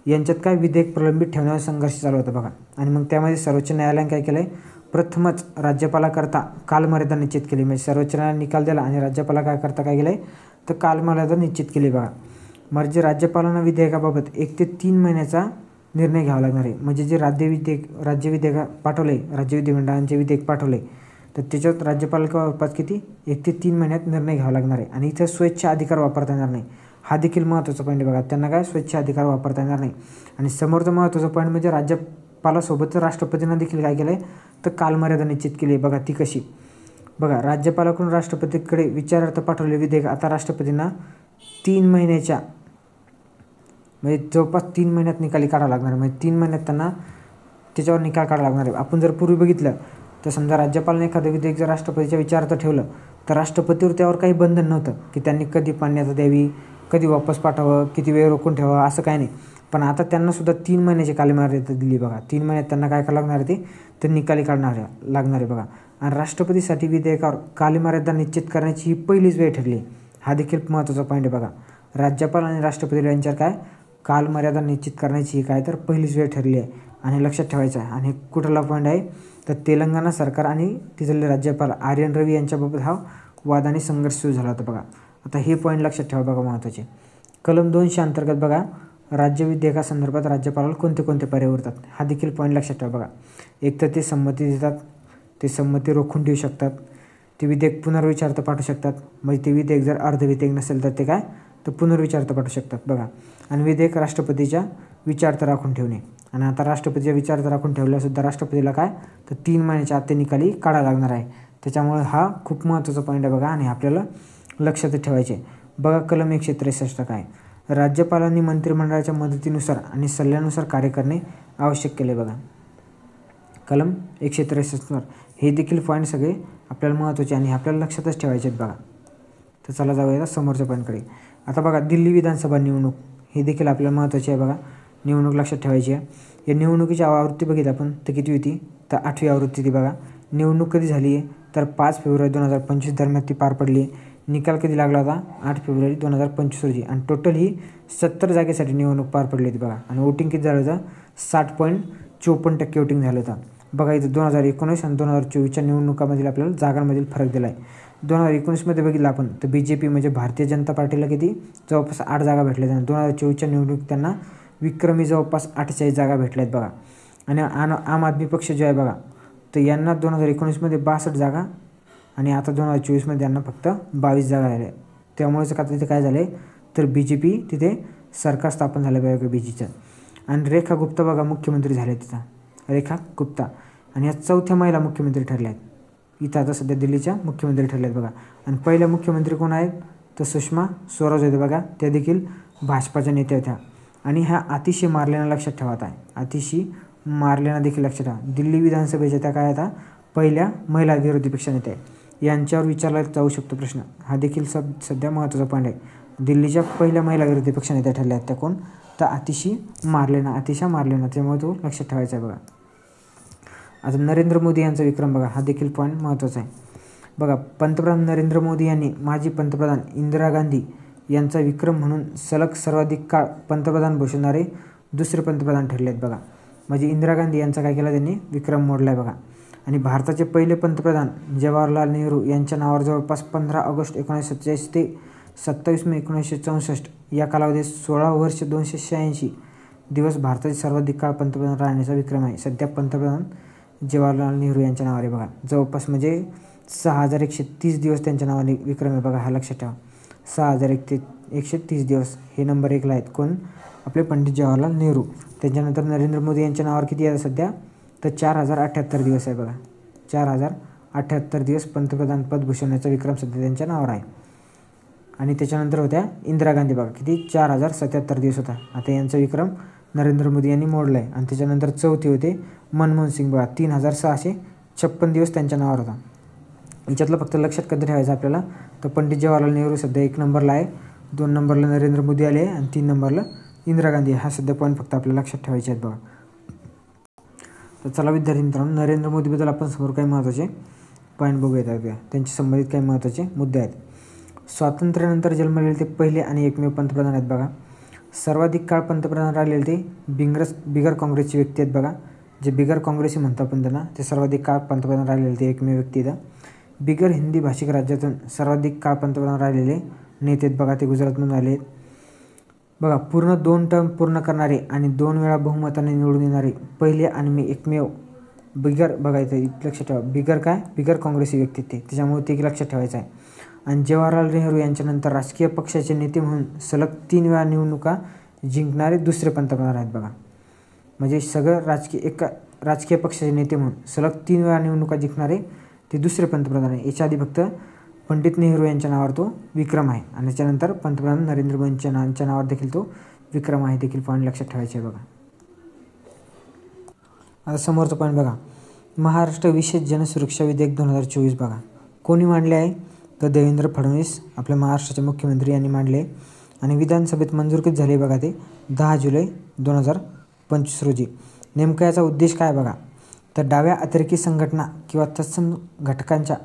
यांच्यात काय विधेयक प्रलंबित ठेवण्यावर संघर्ष चालू होता बघा. आणि मग त्यामध्ये सर्वोच्च न्यायालयाने काय केलं आहे? प्रथमच राज्यपालाकरता कालमर्यादा निश्चित केली. म्हणजे सर्वोच्च न्यायालयाने निकाल दिला आणि राज्यपाला काय केलं आहे? तर कालमर्यादा निश्चित केली बघा. म्हणजे राज्यपालांना विधेयकाबाबत 1 ते 3 महिन्याचा निर्णय घ्यावा लागणार आहे. म्हणजे जे राज्य विधेयक पाठवले, राज्य विधिमंडळांचे विधेयक पाठवले तर त्याच्यात राज्यपालांपास किती? 1 ते 3 महिन्यात निर्णय घ्यावा लागणार आहे. आणि इथं स्वेच्छा अधिकार वापरता येणार नाही. हा देखील महत्त्वाचा पॉईंट आहे बघा. त्यांना काय? स्वेच्छा अधिकार वापरता येणार नाही. आणि समोरचा महत्त्वाचा पॉईंट म्हणजे राज्यपालासोबत राष्ट्रपतींना देखील काय केलं आहे? तर कालमर्यादा निश्चित केली आहे बघा. ती कशी? बघा राज्यपालाकडून राष्ट्रपतीकडे विचारार्थ पाठवले विधेयक आता राष्ट्रपतींना 3 महिन्याच्या म्हणजे जवळपास 3 महिन्यात निकाली काढावं लागणार आहे. म्हणजे 3 महिन्यात त्यांना त्याच्यावर निकाल काढावा लागणार आहे. आपण जर पूर्वी बघितलं तर समजा राज्यपालाने एखादं विधेयक जर राष्ट्रपतीच्या विचारार्थ ठेवलं तर राष्ट्रपतीवर त्यावर काही बंधन नव्हतं की त्यांनी कधी मान्यता द्यावी, कधी वापस पाठवावं, किती वेळ रोखून ठेवावं, असं काही नाही. पण आता त्यांनासुद्धा 3 महिन्याची कालमर्यादा दिली बघा. 3 महिन्यात त्यांना काय करावं लागणार आहे? ते तर निकाली लागणार आहे बघा. आणि राष्ट्रपतीसाठी विधेयकावर कालमर्यादा निश्चित करण्याची ही पहिलीच वेळ ठरली. हा देखील महत्त्वाचा पॉईंट आहे बघा. राज्यपाल आणि राष्ट्रपती यांच्यावर काय कालमर्यादा निश्चित करण्याची काय तर पहिलीच वेळ ठरली आहे आणि लक्षात ठेवायचं आहे. आणि कुठला पॉईंट आहे तर तेलंगणा सरकार आणि तिथले राज्यपाल आर्यन रवी यांच्याबाबत हा वाद आणि संघर्ष सुरू झाला होता बघा. आता हे पॉईंट लक्षात ठेवा बघा महत्त्वाचे. कलम 200 अंतर्गत बघा राज्य विधेयकासंदर्भात राज्यपालाला कोणते कोणते पर्याय उरतात हा देखील पॉईंट लक्षात ठेवा बघा. एक तर ते संमती देतात, ते संमती रोखून ठेवू शकतात, ते विधेयक पुनर्विचारता पाठवू शकतात. म्हणजे ते विधेयक जर अर्ध विधेयक नसेल तर ते काय तर पुनर्विचारता पाठवू शकतात बघा. आणि विधेयक राष्ट्रपतीच्या विचारार्थ राखून ठेवणे. आणि आता राष्ट्रपतीच्या विचारार्थ राखून ठेवल्यासुद्धा राष्ट्रपतीला काय तर 3 महिन्याच्या आत ते निकाली काढायला लागणार आहे. त्याच्यामुळे हा खूप महत्त्वाचा पॉईंट आहे बघा आणि आपल्याला लक्षात ठेवायचे. बघा कलम 163 काय राज्यपालांनी मंत्रिमंडळाच्या मदतीनुसार आणि सल्ल्यानुसार कार्य करणे आवश्यक केले बघा. कलम 163 हे देखील पॉईंट सगळे आपल्याला महत्त्वाचे आणि आपल्याला लक्षातच ठेवायचे आहेत बघा. तर चला जाऊया समोरच्या पॉईंटकडे. आता बघा दिल्ली विधानसभा निवडणूक हे देखील आपल्याला महत्त्वाचे आहे बघा. निवडणूक लक्षात ठेवायची आहे. या निवडणुकीची आवृत्ती बघितली आपण तर किती होती तर 8वी आवृत्ती ती बघा. निवडणूक कधी झाली आहे तर 5 फेब्रुवारी 2025 दरम्यान ती पार पडली आहे. निकाल कधी लागला होता 8 फेब्रुवारी 2025 रोजी. आणि टोटल ही 70 जागेसाठी निवडणूक पार पडली होती बघा. आणि वोटिंग किती झालं होतं 60.54% वोटिंग झालं होतं बघा. इथं 2019 आणि 2024च्या निवडणुकामधील आपल्याला जागांमधील फरक दिला आहे. 2019मध्ये बघितलं आपण तर BJP म्हणजे भारतीय जनता पार्टीला किती जवळपास 8 जागा भेटल्या आहेत. 2024च्या निवडणुकीत त्यांना विक्रमी जवळपास 48 जागा भेटल्या आहेत बघा. आणि आम आदमी पक्ष जो आहे बघा तर यांना 2019मध्ये 62 जागा आणि आता 2024मध्ये यांना फक्त 22 जागा झाल्या. त्यामुळेच का तिथे काय झालं तर BJP तिथे सरकार स्थापन झालं बघा BJचं. आणि रेखा गुप्ता बघा मुख्यमंत्री झाल्या तिथं, रेखा गुप्ता. आणि या 4थ्या महिला मुख्यमंत्री ठरल्या आहेत इथं आता सध्या दिल्लीच्या मुख्यमंत्री ठरल्या आहेत बघा. आणि पहिल्या मुख्यमंत्री कोण आहेत तर सुषमा स्वराज होते बघा. त्या देखील भाजपाच्या नेत्या होत्या. आणि ह्या आतिशी मार्लेना लक्षात ठेवत आहे. आतिशी मार्लेना देखील लक्षात ठेवा. दिल्ली विधानसभेच्या त्या काय आता पहिल्या महिला विरोधी पक्षनेत्या आहे. यांच्यावर विचारला जाऊ शकतो प्रश्न. हा देखील सध्या महत्त्वाचा पॉईंट आहे. दिल्लीच्या पहिल्या महिला विरोधी पक्षनेत्या ठरल्या आहेत त्या कोण तर आतिशी मार्लेना. त्यामुळे तो लक्षात ठेवायचा आहे बघा. आता नरेंद्र मोदी यांचा विक्रम बघा. हा देखील पॉईंट महत्त्वाचा आहे बघा. पंतप्रधान नरेंद्र मोदी यांनी माजी पंतप्रधान इंदिरा गांधी यांचा विक्रम म्हणून सलग सर्वाधिक काळ पंतप्रधान भूषवणारे दुसरे पंतप्रधान ठरले आहेत बघा. म्हणजे इंदिरा गांधी यांचा काय केला त्यांनी विक्रम मोडला आहे बघा. आणि भारताचे पहिले पंतप्रधान जवाहरलाल नेहरू यांच्या नावावर जवळपास 15 ऑगस्ट 1947 ते 27 मे 1964 या कालावधीत 16 वर्ष 286 दिवस भारताचे सर्वाधिक काळ पंतप्रधान राहण्याचा विक्रम आहे. सध्या पंतप्रधान जवाहरलाल नेहरू यांच्या नावाने बघा. जवळपास म्हणजे 6130 दिवस त्यांच्या नावाने विक्रम आहे बघा. हा लक्षात ठेवा 6130 दिवस हे नंबर 1ला आहेत कोण आपले पंडित जवाहरलाल नेहरू. त्याच्यानंतर नरेंद्र मोदी यांच्या नावावर किती आहे सध्या तर 4078 दिवस आहे बघा. 4078 दिवस पंतप्रधान पद भूषवण्याचा विक्रम सध्या त्यांच्या नावावर आहे. आणि त्याच्यानंतर होत्या इंदिरा गांधी बघा किती 4077 दिवस होता. आता यांचा विक्रम नरेंद्र मोदी यांनी मोडला आहे. आणि त्याच्यानंतर चौथी होते मनमोहन सिंग बघा 3656 दिवस त्यांच्या नावावर होता. याच्यातलं फक्त लक्षात कधी ठेवायचं आपल्याला तर पंडित जवाहरलाल नेहरू सध्या 1 नंबरला आहे, 2 नंबरला नरेंद्र मोदी आले आणि 3 नंबरला इंदिरा गांधी. हा सध्या पॉईंट फक्त आपल्याला लक्षात ठेवायचे आहेत बघा. तर चला विद्यार्थी मित्रांनो नरेंद्र मोदीबद्दल आपण समोर काही महत्त्वाचे पॉईंट बघूयात. त्यांच्या संबंधित काही महत्त्वाचे मुद्दे आहेत. स्वातंत्र्यानंतर जन्मलेले ते पहिले आणि एकमेव पंतप्रधान आहेत बघा. सर्वाधिक काळ पंतप्रधान राहिलेले ते बिगर काँग्रेसची व्यक्ती आहेत बघा. जे बिगर काँग्रेसी म्हणतो आपण त्यांना ते सर्वाधिक काळ पंतप्रधान राहिलेले ते एकमेव व्यक्ती आहेत. बिगर हिंदी भाषिक राज्यातून सर्वाधिक काळ पंतप्रधान राहिलेले नेते आहेत बघा. ते गुजरातमधून आले आहेत बघा. पूर्ण 2 टर्म पूर्ण करणारे आणि 2 वेळा बहुमताने निवडून येणारे पहिले आणि एकमेव बिगर बघा इथे लक्षात ठेवा बिगर काँग्रेसी व्यक्ती ते. त्याच्यामुळे ते लक्षात ठेवायचं आहे. आणि जवाहरलाल नेहरू यांच्यानंतर राजकीय पक्षाचे नेते म्हणून सलग 3 वेळा निवडणुका जिंकणारे दुसरे पंतप्रधान आहेत बघा. म्हणजे सगळं राजकीय पक्षाचे नेते म्हणून सलग 3 वेळा निवडणुका जिंकणारे ते दुसरे पंतप्रधान आहे. याच्या आधी फक्त पंडित नेहरू यांच्या नावावर तो विक्रम आहे. आणि त्याच्यानंतर पंतप्रधान नरेंद्र मोदींच्या नावावर देखील तो विक्रम आहे. देखील पॉईंट लक्षात ठेवायचे आहे बघा. आता समोरचा पॉईंट बघा. महाराष्ट्र विशेष जनसुरक्षा विधेयक 2024 बघा. कोणी मांडले आहे तर देवेंद्र फडणवीस आपल्या महाराष्ट्राचे मुख्यमंत्री यांनी मांडले. आणि विधानसभेत मंजूर कधी झाले बघा ते 10 जुलै 2025 रोजी. नेमका याचा उद्देश काय बघा तर डाव्या अतिरेकी संघटना किंवा तत्सम घटकांच्या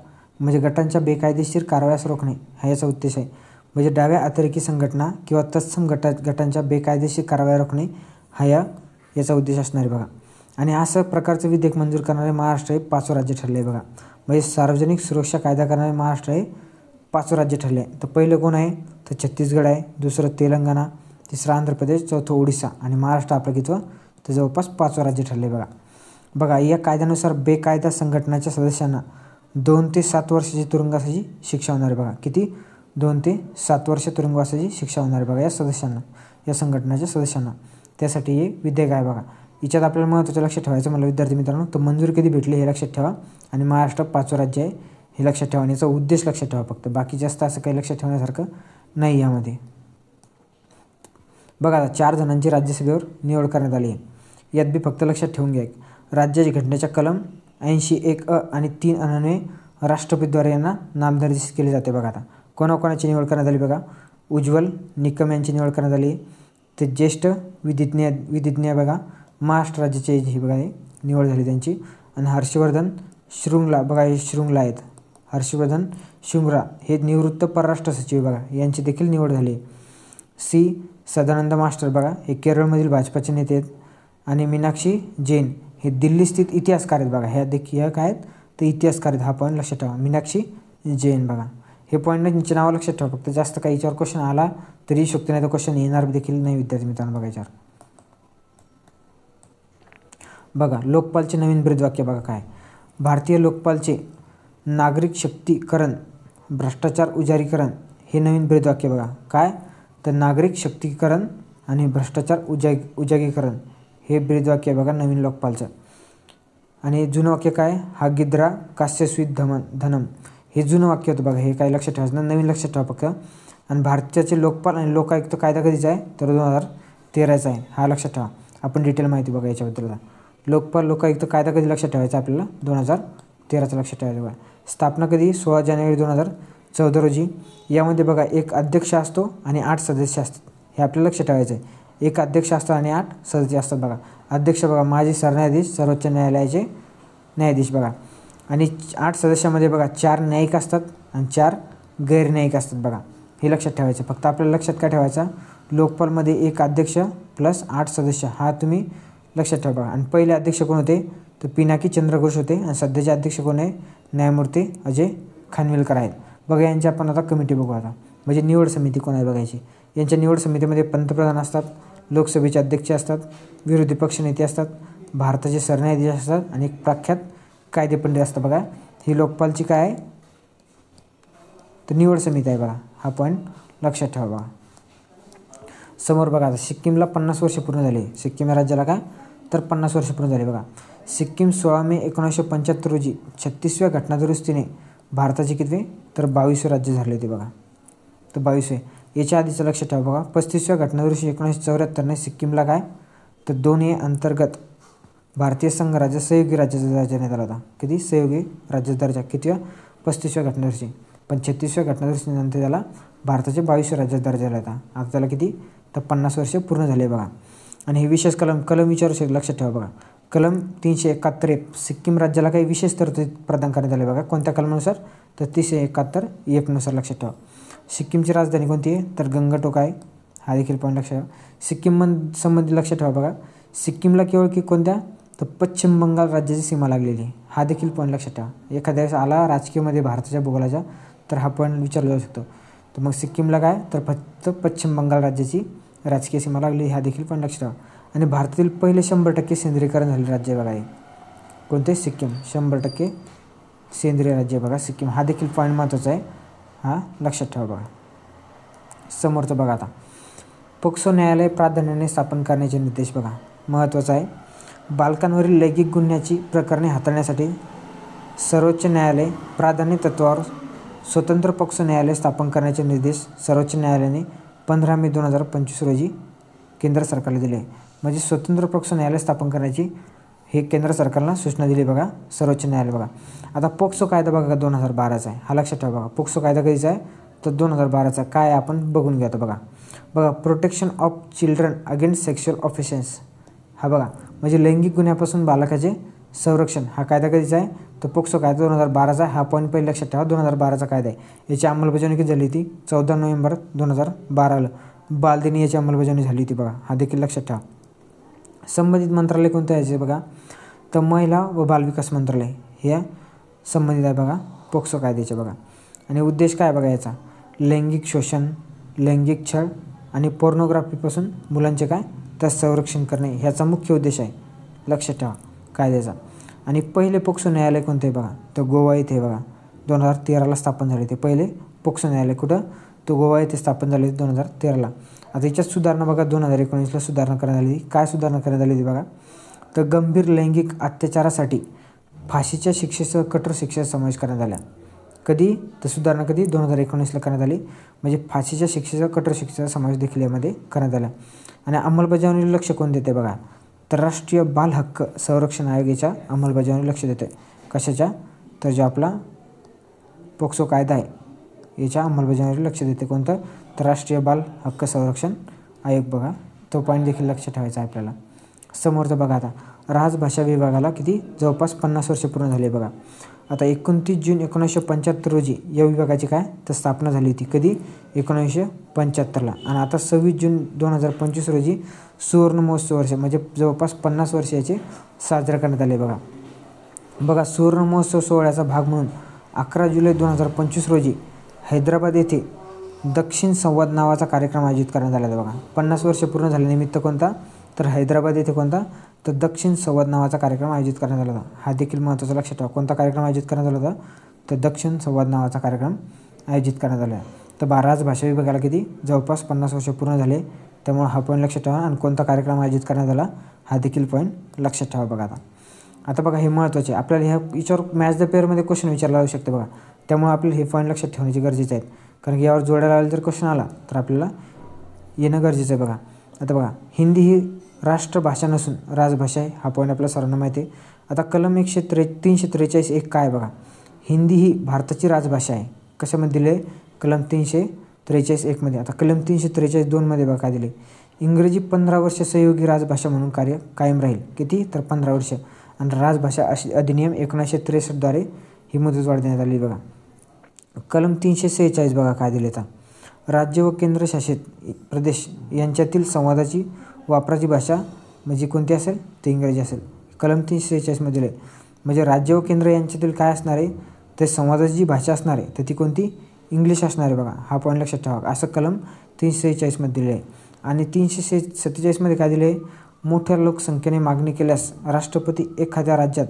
म्हणजे गटांच्या बेकायदेशीर कारवायास रोखणे हा याचा उद्देश आहे. म्हणजे डाव्या अतिरेकी संघटना किंवा तत्सम गटांच्या बेकायदेशीर कारवाया रोखणे हा याचा उद्देश असणार आहे बघा. आणि असं प्रकारचं विधेयक मंजूर करणारे महाराष्ट्र हे 5वं राज्य ठरले आहे बघा. म्हणजे सार्वजनिक सुरक्षा कायदा करणारे महाराष्ट्र हे 5वं राज्य ठरले आहे. तर पहिलं कोण आहे तर छत्तीसगड आहे, दुसरं तेलंगणा, तिसरं आंध्र प्रदेश, चौथं ओडिसा आणि महाराष्ट्र आपलं कितवं तर जवळपास 5वं राज्य ठरले बघा. बघा या कायद्यानुसार बेकायदा संघटनाच्या सदस्यांना 2 ते 7 वर्षाची तुरुंगवासाची शिक्षा होणार आहे बघा. किती 2 ते 7 वर्ष तुरुंगवासाची शिक्षा होणार आहे बघा या सदस्यांना, या संघटनाच्या सदस्यांना. त्यासाठी हे विधेयक आहे बघा. याच्यात आपल्याला महत्त्वाचं लक्षात ठेवायचं मला विद्यार्थी मित्रांनो, तर मंजुरी कधी भेटली हे लक्षात ठेवा आणि महाराष्ट्र 5वं राज्य आहे हे लक्षात ठेवा आणि याचा उद्देश लक्षात ठेवा फक्त. बाकी जास्त असं काही लक्षात ठेवण्यासारखं नाही यामध्ये. बघा आता 4 जणांची राज्यसभेवर निवड करण्यात आली आहे. यात बी फक्त लक्षात ठेवून घ्या, राज्याची घटनेच्या कलम 80(1) आणि 3 अन्वये राष्ट्रपतीद्वारे यांना नामनिर्देशित केले जाते बघा. आता कोणाकोणाची निवड करण्यात आली बघा. उज्ज्वल निकम यांची निवड करण्यात आली. ते ज्येष्ठ विधिज्ञ बघा महाराष्ट्र राज्याचे ही बघा हे निवड झाली त्यांची. आणि हर्षवर्धन श्रृंगला बघा हे श्रृंगला आहेत, हर्षवर्धन श्रृंगला हे निवृत्त परराष्ट्र सचिव बघा यांची देखील निवड झाली. सदानंद मास्टर बघा हे केरळमधील भाजपाचे नेते आहेत. आणि मीनाक्षी जैन हे दिल्ली स्थित इतिहासकार आहेत बघा. ह्या काय आहेत तर इतिहासकार आहेत. हा पॉईंट लक्षात ठेवा, मीनाक्षी जैन बघा. हे पॉईंटचे नावं लक्षात ठेवा फक्त. जास्त काही याच्यावर क्वेश्चन आला तरी शकतो, नाही तर क्वेश्चन येणार देखील नाही विद्यार्थी मित्रांनो बघा याच्यावर. बघा लोकपालचे नवीन ब्रीदवाक्य बघा काय. भारतीय लोकपालचे नागरिक शक्तीकरण भ्रष्टाचार उजारीकरण हे नवीन ब्रीदवाक्य बघा. काय तर नागरिक शक्तीकरण आणि भ्रष्टाचार उजागीकरण हे ब्रीदवाक्य बघा नवीन लोकपालचं. आणि जुनं वाक्य काय हागिद्रा कास्यस्वी धनम हे जुनं वाक्य होतं बघा. हे काय लक्षात ठेवायचं, नवीन लक्षात ठेवा फक्त. आणि भारताचे लोकपाल आणि लोकायुक्त कायदा कधीचा आहे तर 2013चा आहे. हा लक्षात ठेवा. आपण डिटेल माहिती बघा याच्याबद्दल. लोकपाल लोकायुक्त कायदा कधी लक्षात ठेवायचा आपल्याला 2013चा लक्षात ठेवायचा बघा. स्थापना कधी 16 जानेवारी 2014 रोजी. यामध्ये बघा एक अध्यक्ष असतो आणि 8 सदस्य असतात. हे आपल्याला लक्षात ठेवायचं आहे. एक अध्यक्ष असतो आणि 8 सदस्य असतात बघा. अध्यक्ष बघा माजी सरन्यायाधीश सर्वोच्च न्यायालयाचे न्यायाधीश बघा. आणि 8 सदस्यामध्ये बघा 4 न्यायिक असतात आणि 4 गैरन्यायिक असतात बघा. हे लक्षात ठेवायचं फक्त. आपल्याला लक्षात काय ठेवायचा लोकपालमध्ये एक अध्यक्ष प्लस 8 सदस्य हा तुम्ही लक्षात ठेवा बघा. आणि पहिले अध्यक्ष कोण होते तर पिनाकी चंद्र घोष होते. आणि सध्याचे अध्यक्ष कोण आहे न्यायमूर्ती अजय खानविलकर आहेत बघा. यांची आपण आता कमिटी बघू आता. म्हणजे निवड समिती कोण आहे बघायची. यांच्या निवड समितीमध्ये पंतप्रधान असतात, लोकसभेचे अध्यक्ष असतात, विरोधी पक्ष नेते असतात, भारताचे सरन्यायाधीश असतात आणि एक प्रख्यात कायदेपंडित असतात बघा. ही लोकपालची काय आहे तर निवड समिती आहे बघा. हा पॉईंट लक्षात ठेवा बघा. समोर बघा आता सिक्कीमला 50 वर्ष पूर्ण झाले. सिक्कीम या राज्याला काय तर 50 वर्ष पूर्ण झाले बघा. सिक्कीम 16 मे 1975 रोजी 36व्या घटनादुरुस्तीने भारताचे कितवे तर 22वे राज्य झाले होते बघा. तर 22वे. याच्या आधीचं लक्षात ठेवा बघा. 35व्या घटनादुरुस्ती 1974ने सिक्कीमला काय तर 2A अंतर्गत भारतीय संघ राज्य सहयोगी राज्याचा दर्जा देण्यात आला होता. किती सहयोगी राज्याचा दर्जा कितव्या 35व्या घटनादुरुस्ती. पण 36व्या घटनादुरुस्तीनंतर त्याला भारताचे 22व्या राज्याचा दर्जा दिला होता. आता त्याला किती तर 50 वर्ष पूर्ण झाले बघा. आणि हे विशेष कलम विचारू शकतो लक्षात ठेवा बघा. कलम 371 सिक्कीम राज्याला काही विशेष तरतूद प्रदान करण्यात आले बघा. कोणत्या कलमानुसार तर 371 नुसार लक्षात ठेवा. सिक्कीमची राजधानी कोणती आहे तर गंगटोक आहे. हा देखील पॉईंट लक्षात ठेवा. सिक्कीम संबंधित लक्षात ठेवा बघा. सिक्कीमला केवळ की कोणत्या तर पश्चिम बंगाल राज्याची सीमा लागलेली. हा देखील पॉईंट लक्षात ठेवा. एखाद्या वेळेस आला राजकीयमध्ये भारताच्या भूगोलाच्या तर हा पॉईंट विचारला जाऊ शकतो. तर मग सिक्कीमला काय तर फक्त पश्चिम बंगाल राज्याची राजकीय सीमा लागली. हा देखील पॉईंट लक्षात ठेवा. आणि भारतातील पहिले 100% सेंद्रीयकरण झालेले राज्य बघा हे कोणते सिक्कीम. 100% सेंद्रिय राज्य बघा सिक्कीम. हा देखील पॉईंट महत्त्वाचा आहे. हा लक्षात ठेवा बघा. समोरचं बघा आता पोक्सो न्यायालय प्राधान्याने स्थापन करण्याचे निर्देश बघा महत्त्वाचा आहे. बालकांवरील लैंगिक गुन्ह्याची प्रकरणे हाताळण्यासाठी सर्वोच्च न्यायालय प्राधान्य तत्त्वावर स्वतंत्र पोक्सो न्यायालय स्थापन करण्याचे निर्देश सर्वोच्च न्यायालयाने 15 मे 2025 रोजी केंद्र सरकारला दिले. म्हणजे स्वतंत्र पोक्सो न्यायालय स्थापन करण्याची हे केंद्र सरकारला सूचना दिली बघा सर्वोच्च न्यायालय बघा. आता पोक्सो कायदा बघा 2012चा आहे. हा लक्षात ठेवा बघा. पोक्सो कायदा कधीचा आहे तर 2012चा. काय आपण बघून घ्या बघा. बघा protection of children against sexual offences. हा बघा म्हणजे लैंगिक गुन्ह्यापासून बालकाचे संरक्षण हा कायदा कधीचा आहे, तर पोक्सो कायदा 2012चा आहे. हा पॉईंट पहिले लक्षात ठेवा, 2012चा कायदा आहे. याची अंमलबजावणी कधी झाली होती, 14 नोव्हेंबर 2012ला बालदिनी याची अंमलबजावणी झाली होती बघा, हा देखील लक्षात ठेवा. संबंधित मंत्रालय कोणतं आहे बघा, तर महिला व बालविकास मंत्रालय हे संबंधित आहे बघा पोक्सो कायद्याचे बघा. आणि उद्देश काय बघा याचा, लैंगिक शोषण, लैंगिक छळ आणि पोर्नोग्राफीपासून मुलांचे काय तर संरक्षण करणे ह्याचा मुख्य उद्देश आहे, लक्षात ठेवा कायद्याचा. आणि पहिले पोक्सो न्यायालय कोणतं आहे बघा, तर गोवा येथे बघा 2013ला स्थापन झाले. ते पहिले पोक्सो न्यायालय कुठं, तो गोवा येथे स्थापन झाले 2013ला. आता याच्यात सुधारणा बघा 2019ला सुधारणा करण्यात आली. काय सुधारणा करण्यात आली होती बघा, तर गंभीर लैंगिक अत्याचारासाठी फाशीच्या शिक्षेसह कठोर शिक्षा समावेश करण्यात आल्या. कधी तर सुधारणा कधी 2019ला करण्यात आली, म्हणजे फाशीच्या शिक्षेचा कठोर शिक्षेचा समावेश देखील यामध्ये करण्यात आला. आणि अंमलबजावणीला लक्ष कोण देते बघा, तर राष्ट्रीय बाल हक्क संरक्षण आयोगाच्या अंमलबजावणी लक्ष देते. कशाच्या, तर जो आपला पोक्सो कायदा आहे याच्या अंमलबजावणीला लक्ष देते. कोणतं, तर राष्ट्रीय बाल हक्क संरक्षण आयोग बघा, तो पॉईंट देखील लक्षात ठेवायचा आहे आपल्याला. समोरचं बघा, आता राजभाषा विभागाला किती जवळपास 50 वर्ष पूर्ण झाले बघा. आता 29 जून 1975 रोजी या विभागाची काय तर स्थापना झाली होती. कधी, 1975ला. आणि आता 26 जून 2025 रोजी सुवर्ण महोत्सव वर्ष म्हणजे जवळपास 50 वर्ष याचे साजरे करण्यात आले बघा. बघा सुवर्ण महोत्सव सोहळ्याचा भाग म्हणून 11 जुलै 2025 रोजी हैदराबाद येथे दक्षिण संवाद नावाचा कार्यक्रम आयोजित करण्यात आला बघा. 50 वर्ष पूर्ण झाल्यानिमित्त कोणता, तर हैदराबाद येथे कोणता, तर दक्षिण संवाद नावाचा कार्यक्रम आयोजित करण्यात आला होता. हा देखील महत्त्वाचा लक्षात ठेवा. कोणता कार्यक्रम आयोजित करण्यात आला होता, तर दक्षिण संवाद नावाचा कार्यक्रम आयोजित करण्यात आला. तर राजभाषा विभागाला किती जवळपास 50 वर्ष पूर्ण झाले, त्यामुळे हा पॉईंट लक्षात ठेवा. आणि कोणता कार्यक्रम आयोजित करण्यात आला हा देखील पॉईंट लक्षात ठेवा बघा. आता बघा हे महत्त्वाचे आपल्याला याच्यावर मॅच द पेअरमध्ये क्वेश्चन विचारला जाऊ शकते बघा, त्यामुळे आपल्याला हे पॉईंट लक्षात ठेवण्याची गरजेचे आहेत. कारण की यावर जोडायला आलं जर क्वेश्चन आला तर आपल्याला येणं गरजेचं आहे बघा. आता बघा हिंदी ही राष्ट्रभाषा नसून राजभाषा आहे, हा पॉईंट आपल्या सर्वांना माहिती आहे. आता कलम 343(1) काय बघा, हिंदी ही भारताची राजभाषा आहे. कशामध्ये दिले, कलम 343(1) मध्ये. आता कलम 343(2) मध्ये बघा काय दिले, इंग्रजी 15 वर्ष सहयोगी राजभाषा म्हणून कार्य कायम राहील. किती, तर 15 वर्ष. आणि राजभाषा अधिनियम 1963 द्वारे ही मुदतवाढ देण्यात आली बघा. कलम 346 बघा काय दिले, तर राज्य व केंद्रशासित प्रदेश यांच्यातील संवादाची वापराची भाषा म्हणजे कोणती असेल, ते इंग्रजी असेल. कलम 346 मध्ये म्हणजे राज्य व केंद्र यांच्यातील काय असणार आहे, ते संवादाची जी भाषा असणार आहे तर ती कोणती, इंग्लिश असणार आहे बघा. हा पॉईंट लक्षात ठेवा. असं कलम 346 मध्ये दिले आहे. आणि 347 मध्ये काय दिले, मोठ्या लोकसंख्येने मागणी केल्यास राष्ट्रपती एखाद्या राज्यात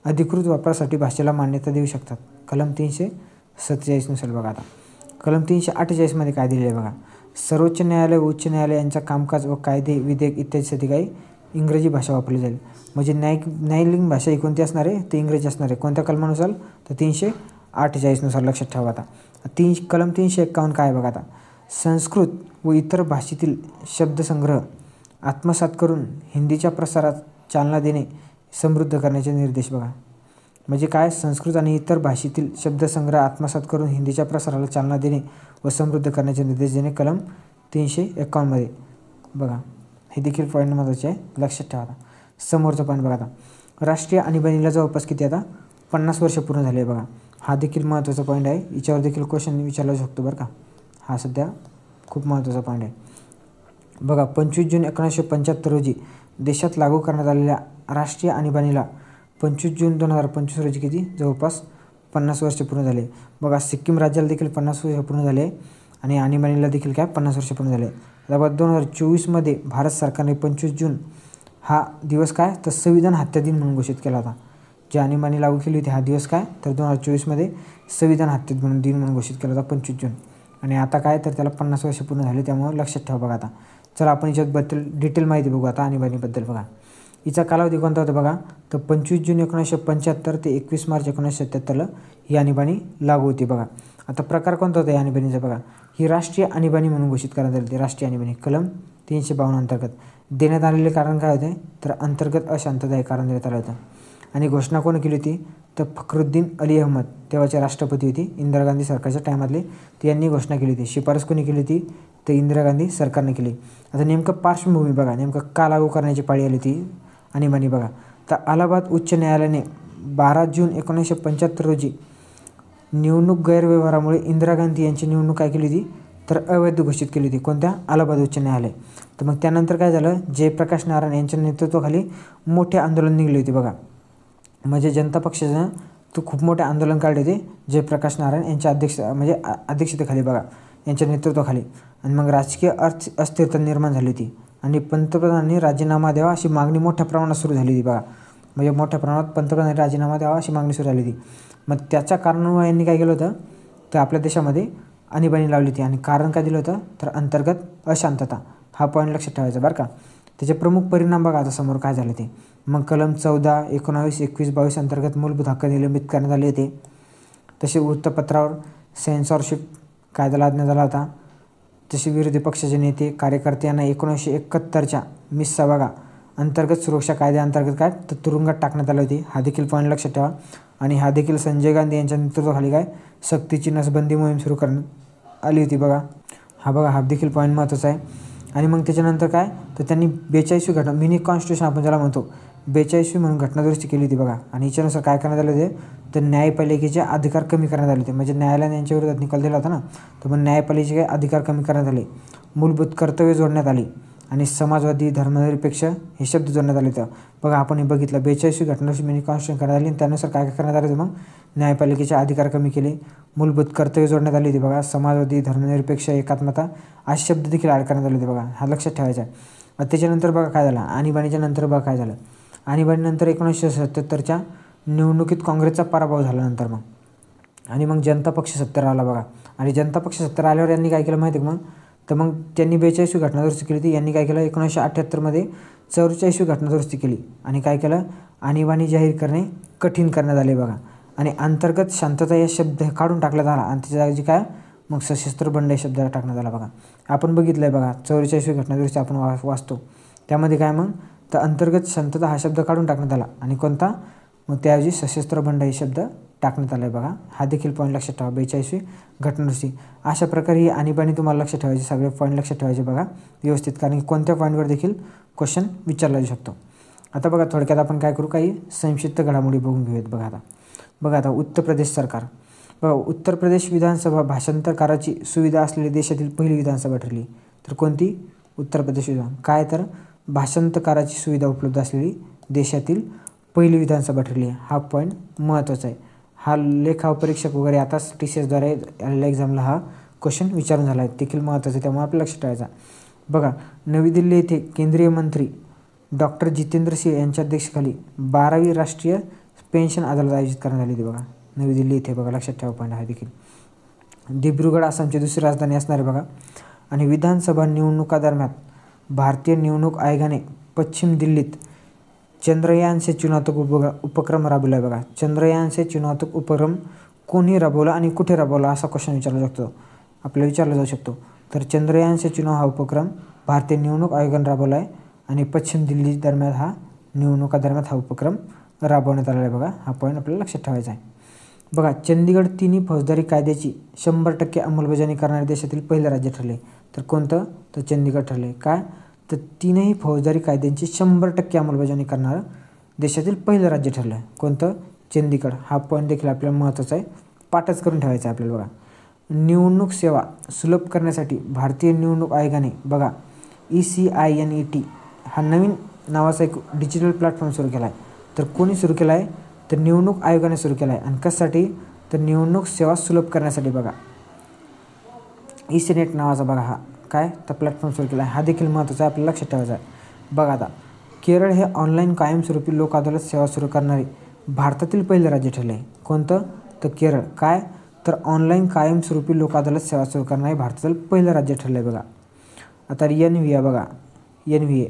अधिकृत वापरासाठी भाषेला मान्यता देऊ शकतात. कलम 347 नुसार बघा. आता कलम 348 मध्ये काय दिले आहे बघा, सर्वोच्च न्यायालय व उच्च न्यायालय यांचा कामकाज व कायदे विधेयक इत्यादीसाठी काही इंग्रजी भाषा वापरली जाईल. म्हणजे न्यायालयीन भाषा ही कोणती असणार आहे, ते इंग्रजी असणार आहे. कोणत्या कलमानुसार, तर 348 नुसार लक्षात ठेवा. आता कलम 351 काय बघा, आता संस्कृत व इतर भाषेतील शब्दसंग्रह आत्मसात करून हिंदीच्या प्रसारात चालना देणे समृद्ध करण्याचे निर्देश बघा. म्हणजे काय, संस्कृत आणि इतर भाषेतील शब्दसंग्रह आत्मसात करून हिंदीच्या प्रसाराला चालना देणे व समृद्ध करण्याचे निर्देश देणे कलम 351 मध्ये बघा. हे देखील पॉईंट महत्त्वाचे आहे, लक्षात ठेवा. समोरचा पॉईंट बघा, आता राष्ट्रीय आणीबाणीला जवळपास किती आता 50 वर्ष पूर्ण झाले बघा. हा देखील महत्त्वाचा पॉईंट आहे, याच्यावर देखील क्वेश्चन विचारला शकतो बरं का. हा सध्या खूप महत्त्वाचा पॉईंट आहे बघा. 25 जून 1975 रोजी देशात लागू करण्यात आलेल्या राष्ट्रीय आणीबाणीला 25 जून 2025 रोजी किती जवळपास 50 वर्ष पूर्ण झाले बघा. सिक्कीम राज्याला देखील 50 वर्ष पूर्ण झाले आणि आणीबाणीला देखील काय 50 वर्ष पूर्ण झाले. त्याबाद 2024 मध्ये भारत सरकारने 25 जून हा दिवस काय तर संविधान हत्या दिन म्हणून घोषित केला होता. जी आणीबाणी लागू केली होती हा दिवस काय तर 2024 मध्ये संविधान हत्या दिन म्हणून घोषित केला होता 25 जून. आणि आता काय तर त्याला 50 वर्ष पूर्ण झाले, त्यामुळे लक्षात ठेवा बघा. आता चला आपण याच्याबद्दल डिटेल माहिती बघू आता आणीबाणीबद्दल बघा. हिचा कालावधी कोणता होता बघा, तर 25 जून 1975 ते 21 मार्च 1977ला ही आणीबाणी लागू होती बघा. आता प्रकार कोणता होता या आणीबाणीचा बघा, ही राष्ट्रीय आणीबाणी म्हणून घोषित करण्यात आली होती. राष्ट्रीय आणीबाणी कलम 352 अंतर्गत देण्यात आलेले कारण काय होते, तर अंतर्गत अशांतता हे कारण देण्यात आलं होतं. आणि घोषणा कोण केली होती, तर फखरुद्दीन अली अहमद तेव्हाचे राष्ट्रपती होती इंदिरा गांधी सरकारच्या टायमातले, यांनी घोषणा केली होती. शिफारस कोणी केली होती, तर इंदिरा गांधी सरकारने केली. आता नेमकं पार्श्वभूमी बघा, नेमकं का लागू करण्याची पाळी आली होती आणीबाणी बघा. तर अलाहाबाद उच्च न्यायालयाने 12 जून 1975 रोजी निवडणूक गैरव्यवहारामुळे इंदिरा गांधी यांची निवडणूक काय केली होती, तर अवैध घोषित केली होती. कोणत्या? अलाहाबाद उच्च न्यायालय. तर मग त्यानंतर काय झालं, जयप्रकाश नारायण यांच्या नेतृत्वाखाली मोठे आंदोलन निघले होते बघा. म्हणजे जनता पक्षानं तो खूप मोठे आंदोलन काढले होते जयप्रकाश नारायण यांच्या अध्यक्षतेखाली बघा, यांच्या नेतृत्वाखाली. आणि मग राजकीय अस्थिरता निर्माण झाली होती आणि पंतप्रधानांनी राजीनामा द्यावा अशी मागणी मोठ्या प्रमाणात सुरू झाली होती बघा. म्हणजे मोठ्या प्रमाणात पंतप्रधानांनी राजीनामा द्यावा अशी मागणी सुरू झाली होती. मग त्याच्या कारणामुळे यांनी काय केलं होतं, तर आपल्या देशामध्ये आणीबाणी लावली होती. आणि कारण काय दिलं होतं, तर अंतर्गत अशांतता. हा पॉईंट लक्षात ठेवायचा बरं का. त्याचे प्रमुख परिणाम बघा आता समोर काय झाले ते. मग कलम 14, 19, 21, 22 अंतर्गत मूलभूत हक्क निलंबित करण्यात आले होते. तसे वृत्तपत्रावर सेन्सॉरशिप कायदा लादण्यात आला होता. तसे विरोधी पक्षाचे नेते कार्यकर्ते यांना 1971च्या मिस्सा बघा अंतर्गत सुरक्षा कायद्याअंतर्गत काय तर तुरुंगात टाकण्यात आले होते. हा देखील पॉईंट लक्षात ठेवा. आणि हा देखील संजय गांधी यांच्या नेतृत्वाखाली काय सक्तीची नसबंदी मोहीम सुरू करण्यात आली होती बघा. हा देखील पॉईंट महत्त्वाचा आहे. आणि मग त्याच्यानंतर काय तर त्यांनी 42वी घटना मिनी कॉन्स्टिट्यूशन आपण ज्याला म्हणतो 42वी म्हणून घटनादुरुस्ती केली होती बघा. आणि याच्यानुसार काय करण्यात आले होते, तर न्यायपालिकेचे अधिकार कमी करण्यात आले होते. म्हणजे न्यायालयाने यांच्या विरोधात निकाल दिला होता ना, तर मग न्यायपालिकेचे अधिकार कमी करण्यात आले. मूलभूत कर्तव्य जोडण्यात आली आणि समाजवादी धर्मनिरपेक्ष हे शब्द जोडण्यात आले होते बघा. आपण हे बघितलं 42वी घटनादुरुस्ती मिनी कॉन्स्टिट्यूशन करण्यात आली आणि त्यानुसार काय करण्यात आले होते, मग न्यायपालिकेचे अधिकार कमी केले, मूलभूत कर्तव्य जोडण्यात आली होती बघा. समाजवादी धर्मनिरपेक्ष एकात्मता असे शब्द देखील ॲड करण्यात आले होते बघा. हा लक्षात ठेवायचा आहे. त्याच्यानंतर बघा काय झालं, आणीबाणीच्या नंतर बघा काय झालं. आणीबाणीनंतर 1977च्या निवडणुकीत काँग्रेसचा पराभव झाल्यानंतर आणि मग जनता पक्ष सत्तेवर आला बघा. आणि जनता पक्ष सत्तेवर आल्यावर यांनी काय केलं माहिती आहे तर मग त्यांनी 42वी घटनादुरुस्ती केली होती. यांनी काय केलं 1978मध्ये 44वी घटनादुरुस्ती केली आणि काय केलं, आणीबाणी जाहीर करणे कठीण करण्यात आले बघा. आणि अंतर्गत शांतता या शब्द काढून टाकण्यात आला आणि त्याच्या जागी काय मग सशस्त्र बंड या शब्दाला टाकण्यात आला बघा. आपण बघितलं आहे बघा 44वी घटनादुरुस्ती आपण वाचतो त्यामध्ये काय मग तर अंतर्गत शांतता हा शब्द काढून टाकण्यात आला आणि कोणता मग त्याऐवजी सशस्त्र बंड हे शब्द टाकण्यात आला आहे बघा. हा देखील पॉईंट लक्षात ठेवा. 42वी घटनादुरुस्ती अशा प्रकारे ही आणीबाणी तुम्हाला लक्षात ठेवायची, सगळे पॉईंट लक्षात ठेवायचे बघा व्यवस्थित, कारण की कोणत्या पॉईंटवर देखील क्वेश्चन विचारला जाऊ शकतो. आता बघा थोडक्यात आपण काय करू, काही संक्षिप्त घडामोडी बघून घेऊयात बघा. आता उत्तर प्रदेश सरकार बघा, उत्तर प्रदेश विधानसभा भाषांतरकाराची सुविधा असलेली देशातील पहिली विधानसभा ठरली. तर कोणती? उत्तर प्रदेश विधान काय तर भाषांतरकाराची सुविधा उपलब्ध असलेली देशातील पहिली विधानसभा ठरली. हा पॉईंट महत्त्वाचा आहे. हा लेखा परीक्षक वगैरे आताच TCSद्वारे आलेल्या एक्झामला हा क्वेश्चन विचारून झाला आहे, देखील महत्त्वाचं आहे, त्यामुळे आपल्याला लक्षात ठेवायचा. बघा नवी दिल्ली येथे केंद्रीय मंत्री डॉक्टर जितेंद्र सिंह यांच्या अध्यक्षतेखाली 12वी राष्ट्रीय पेन्शन अदालत आयोजित करण्यात आली होती बघा. नवी दिल्ली येथे बघा, लक्षात ठेवा पॉईंट हा देखील. दिब्रुगड आसामची दुसरी राजधानी असणार आहे बघा. आणि विधानसभा निवडणुकादरम्यान भारतीय निवडणूक आयोगाने पश्चिम दिल्लीत चंद्रयान से चुनातक उपक्रम राबवला आहे बघा. चंद्रयान से चुनातक उपक्रम कोणी राबवला आणि कुठे राबवला असा क्वेश्चन विचारला जाऊ शकतो. तर चंद्रयान से चुनाव हा उपक्रम भारतीय निवडणूक आयोगाने राबवला आहे आणि पश्चिम दिल्ली दरम्यान हा निवडणुकादरम्यान हा उपक्रम राबवण्यात आला आहे बघा. हा पॉईंट आपल्याला लक्षात ठेवायचा आहे. बघा चंदीगड तिन्ही फौजदारी कायद्याची 100% अंमलबजावणी करणारे देशातील पहिलं राज्य ठरले. तर कोणतं? तर चंदीगड ठरले. काय तर तीनही फौजदारी कायद्यांची 100% अंमलबजावणी करणारं देशातील पहिलं राज्य ठरलं. कोणतं? चंदीगड. हा पॉईंट देखील आपल्याला महत्त्वाचा आहे, पाठच करून ठेवायचा आहे आपल्याला बघा. निवडणूक सेवा सुलभ करण्यासाठी भारतीय निवडणूक आयोगाने बघा ECINET हा नवीन नावाचा एक डिजिटल प्लॅटफॉर्म सुरू केला आहे. तर कोणी सुरू केला आहे? तर निवडणूक आयोगाने सुरू केला आहे. आणि कशासाठी? तर निवडणूक सेवा सुलभ करण्यासाठी बघा. ECINET नावाचा बघा हा काय तर प्लॅटफॉर्म सुरू केला आहे. हा देखील महत्त्वाचा आहे, आपल्याला लक्षात ठेवायचा आहे. बघा आता केरळ हे ऑनलाईन कायमस्वरूपी लोक अदालत सेवा सुरू करणारे भारतातील पहिलं राज्य ठरले आहे. कोणतं? तर केरळ. काय तर ऑनलाईन कायमस्वरूपी लोक अदालत सेवा सुरू करणारे भारतातील पहिलं राज्य ठरलं आहे बघा. आता NVA बघा, NVA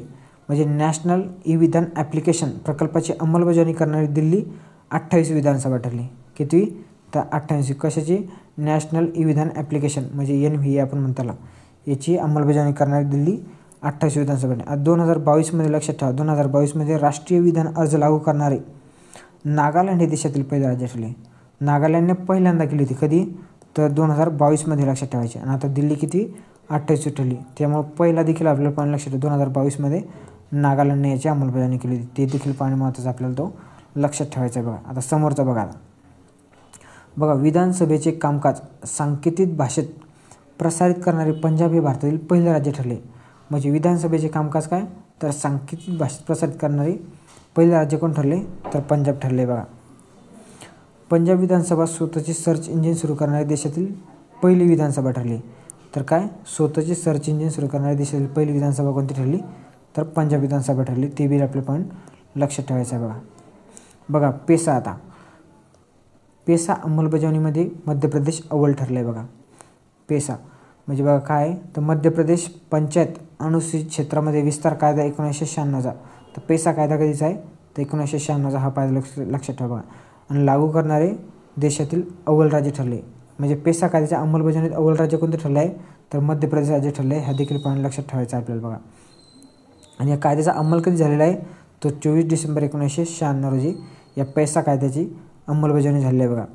म्हणजे नॅशनल ई-विधान ॲप्लिकेशन प्रकल्पाची अंमलबजावणी करणारी दिल्ली 28वी विधानसभा ठरली. किती? तर 28वी. कशाची? नॅशनल ई-विधान ॲप्लिकेशन म्हणजे NVA आपण म्हणताला याची अंमलबजावणी करणारी दिल्ली 28वी विधानसभा. 2022मध्ये लक्षात ठेवा, 2022मध्ये राष्ट्रीय विधान अर्ज लागू करणारे नागालँड हे देशातील पहिलं राज्य ठरले. नागालँडने पहिल्यांदा केली होती. कधी? तर 2022मध्ये लक्षात ठेवायचे. आणि आता दिल्ली किती? 28वी ठरली. त्यामुळे पहिला देखील आपल्याला पण लक्षात ठेवा 2022मध्ये नागालँडने याची अंमलबजावणी केली होती, ते देखील पाहणे महत्त्वाचं आपल्याला तो लक्षात ठेवायचं आहे बघा. आता समोरचा बघा. बघा, विधानसभेचे कामकाज सांकेतिक भाषेत प्रसारित करणारे पंजाब हे भारतातील पहिले राज्य ठरले. म्हणजे विधानसभेचे कामकाज काय तर सांकेतिक भाषेत प्रसारित करणारे पहिले राज्य कोण ठरले तर पंजाब ठरले बघा. पंजाब विधानसभा स्वतःची सर्च इंजिन सुरू करणारी देशातील पहिली विधानसभा ठरली. तर काय स्वतःची सर्च इंजिन सुरू करणारी देशातील पहिली विधानसभा कोणती ठरली तर पंजाब विधानसभा ठरली. ते बी आपले पॉईंट लक्षात ठेवायचं आहे बघा. बघा पेसा. आता पेसा अंमलबजावणीमध्ये मध्य प्रदेश अव्वल ठरले बघा. पेसा म्हणजे बघा काय तर मध्य प्रदेश पंचायत अनुसूचित क्षेत्रामध्ये विस्तार कायदा 1996चा. तर पेसा कायदा कधीचा आहे तर 1996चा हा कायदा लक्षात ठेवा बघा. आणि लागू करणारे देशातील अव्वल राज्य ठरले. म्हणजे पेसा कायद्याच्या अंमलबजावणीत अव्वल राज्य कोणते ठरले आहे तर मध्य प्रदेश राज्य ठरले आहे. हा देखील पॉईंट लक्षात ठेवायचा आपल्याला बघा. आणि या कायद्याचा अंमल कधी झालेला आहे तो 24 डिसेंबर 1996 रोजी या पेसा कायद्याची अंमलबजावणी झालेली आहे बघा.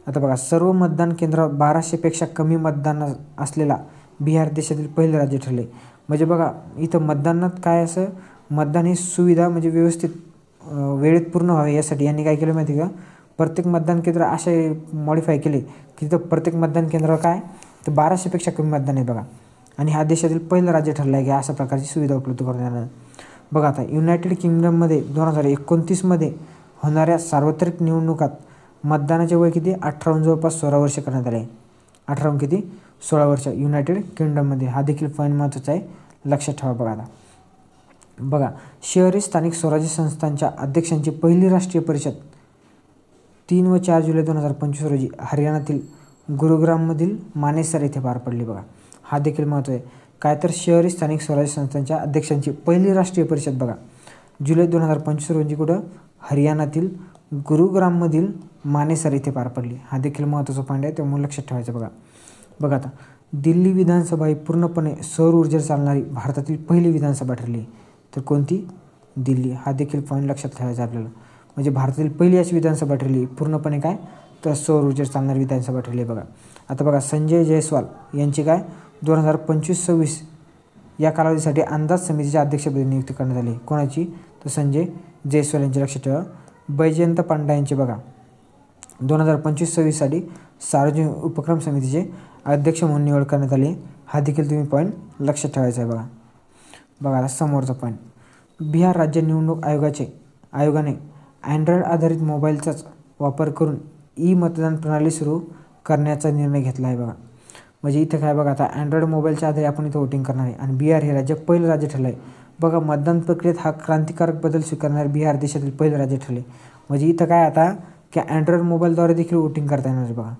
आता बघा सर्व मतदान केंद्रावर 1200पेक्षा कमी मतदान असलेला बिहार देशातील पहिले राज्य ठरले. म्हणजे बघा इथं मतदानात काय असं मतदान ही सुविधा म्हणजे व्यवस्थित वेळेत पूर्ण व्हावे यासाठी यांनी काय केलं माहिती का प्रत्येक मतदान केंद्र असे मॉडिफाय केले की तिथं प्रत्येक मतदान केंद्रावर काय तर 1200पेक्षा कमी मतदान आहे बघा. आणि हा देशातील पहिलं राज्य ठरलं आहे की अशा प्रकारची सुविधा उपलब्ध करून देणार. बघा आता युनायटेड किंगडममध्ये 2029मध्ये होणाऱ्या सार्वत्रिक निवडणुकात मतदानाचे वय किती 18 जवळपास 16 वर्ष करण्यात आले. 18 किती 16 वर्ष युनायटेड किंगडममध्ये. हा देखील पॉईंट महत्त्वाचा आहे लक्षात ठेवा बघा. आता बघा शहरी स्थानिक स्वराज्य संस्थांच्या अध्यक्षांची पहिली राष्ट्रीय परिषद 3 व 4 जुलै 2025 रोजी हरियाणातील गुरुग्राममधील मानेसर येथे पार पडली बघा. हा देखील महत्त्व आहे काय तर शहरी स्थानिक स्वराज्य संस्थांच्या अध्यक्षांची पहिली राष्ट्रीय परिषद बघा जुलै 2025 रोजी कुठं हरियाणातील गुरुग्राममधील मानेसर येथे पार पडली. हा देखील महत्त्वाचा पॉईंट आहे त्यामुळे लक्षात ठेवायचं बघा. बघा आता दिल्ली विधानसभा ही पूर्णपणे सौर ऊर्जेवर चालणारी भारतातील पहिली विधानसभा ठरली. तर कोणती दिल्ली. हा देखील पॉईंट लक्षात ठेवायचा आपल्याला. म्हणजे भारतातील पहिली अशी विधानसभा ठरली पूर्णपणे काय तर सौर ऊर्जेवर चालणारी विधानसभा ठरली बघा. आता बघा संजय जयस्वाल यांची काय 2025-26 या कालावधीसाठी अंदाज समितीच्या अध्यक्षपदी नियुक्ती करण्यात आली. कोणाची तर संजय जयस्वाल यांची लक्षात ठेवा. बैजयंत पांडा यांचे बघा 2025-26 साठी सार्वजनिक उपक्रम समितीचे अध्यक्ष म्हणून निवड करण्यात आली. हा देखील तुम्ही पॉईंट लक्षात ठेवायचा आहे बघा. बघा आता समोरचा पॉईंट. बिहार राज्य निवडणूक आयोगाने अँड्रॉइड आधारित मोबाईलचाच वापर करून मतदान प्रणाली सुरू करण्याचा निर्णय घेतला आहे बघा. म्हणजे इथं काय बघा आता अँड्रॉइड मोबाईलच्या आधारे आपण इथं वोटिंग करणार आहे आणि बिहार हे राज्य पहिलं राज्य ठरलं आहे बघा. मतदान प्रक्रियेत हा क्रांतिकारक बदल स्वीकारणारे बिहार देशातील पहिलं राज्य ठरले. म्हणजे इथं काय आता की अँड्रॉइड मोबाईलद्वारे देखील वोटिंग करता येणार आहे बघा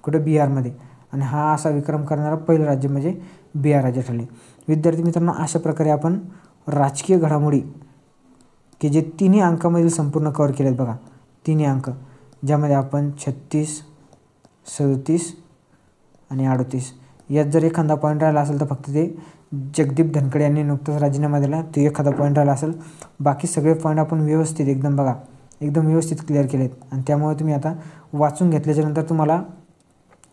कुठे बिहारमध्ये. आणि हा असा विक्रम करणारा पहिलं राज्य म्हणजे बिहार राज्य ठरले. विद्यार्थी मित्रांनो अशा प्रकारे आपण राजकीय घडामोडी की जे तिन्ही अंकामधील संपूर्ण कव्हर केलेत बघा. तिन्ही अंक ज्यामध्ये आपण 36, 37 आणि 38 यात जर एखादा पॉईंट राहिला असेल तर फक्त ते जगदीप धनखडे यांनी नुकताच राजीनामा दिला तो एखादा पॉईंट राहिला असेल. बाकी सगळे पॉईंट आपण व्यवस्थित एकदम बघा एकदम व्यवस्थित क्लिअर केलेत. आणि त्यामुळे तुम्ही आता वाचून घेतल्याच्यानंतर तुम्हाला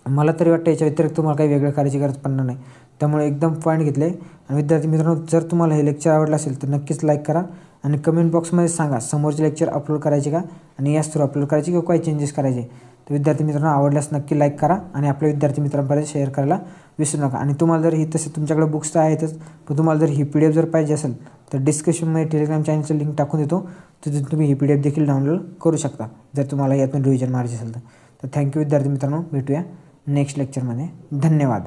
मला तरी वाटतं याच्या व्यतिरिक्त तुम्हाला काही वेगळं करायची गरज पडणार नाही. त्यामुळे एकदम पॉईंट घेतले. आणि विद्यार्थी मित्रांनो जर तुम्हाला हे लेक्चर आवडलं असेल तर नक्कीच लाईक करा आणि कमेंट बॉक्समध्ये सांगा समोरचे लेक्चर अपलोड करायचे का आणि याच थ्रू अपलोड करायचे किंवा काही चेंजेस करायचे. तर विद्यार्थी मित्रांनो आवडल्यास नक्की लाईक करा आणि आपल्या विद्यार्थी मित्रांपर्यंत शेअर करायला विसरू नका. आणि तुम्हाला जर ही तसे तुमच्याकडे बुक्स तर आहेतच पण तुम्हाला जर ही PDF जर पाहिजे असेल तर डिस्क्रिप्शनमध्ये टेलिग्राम चॅनलचं लिंक टाकून देतो. तिथून तुम्ही ही PDF देखील डाउनलोड करू शकता जर तुम्हाला यातून रिव्हिजन मारायची असेल तर. थँक्यू विद्यार्थी मित्रांनो. भेटूया नेक्स्ट लेक्चरमध्ये. धन्यवाद.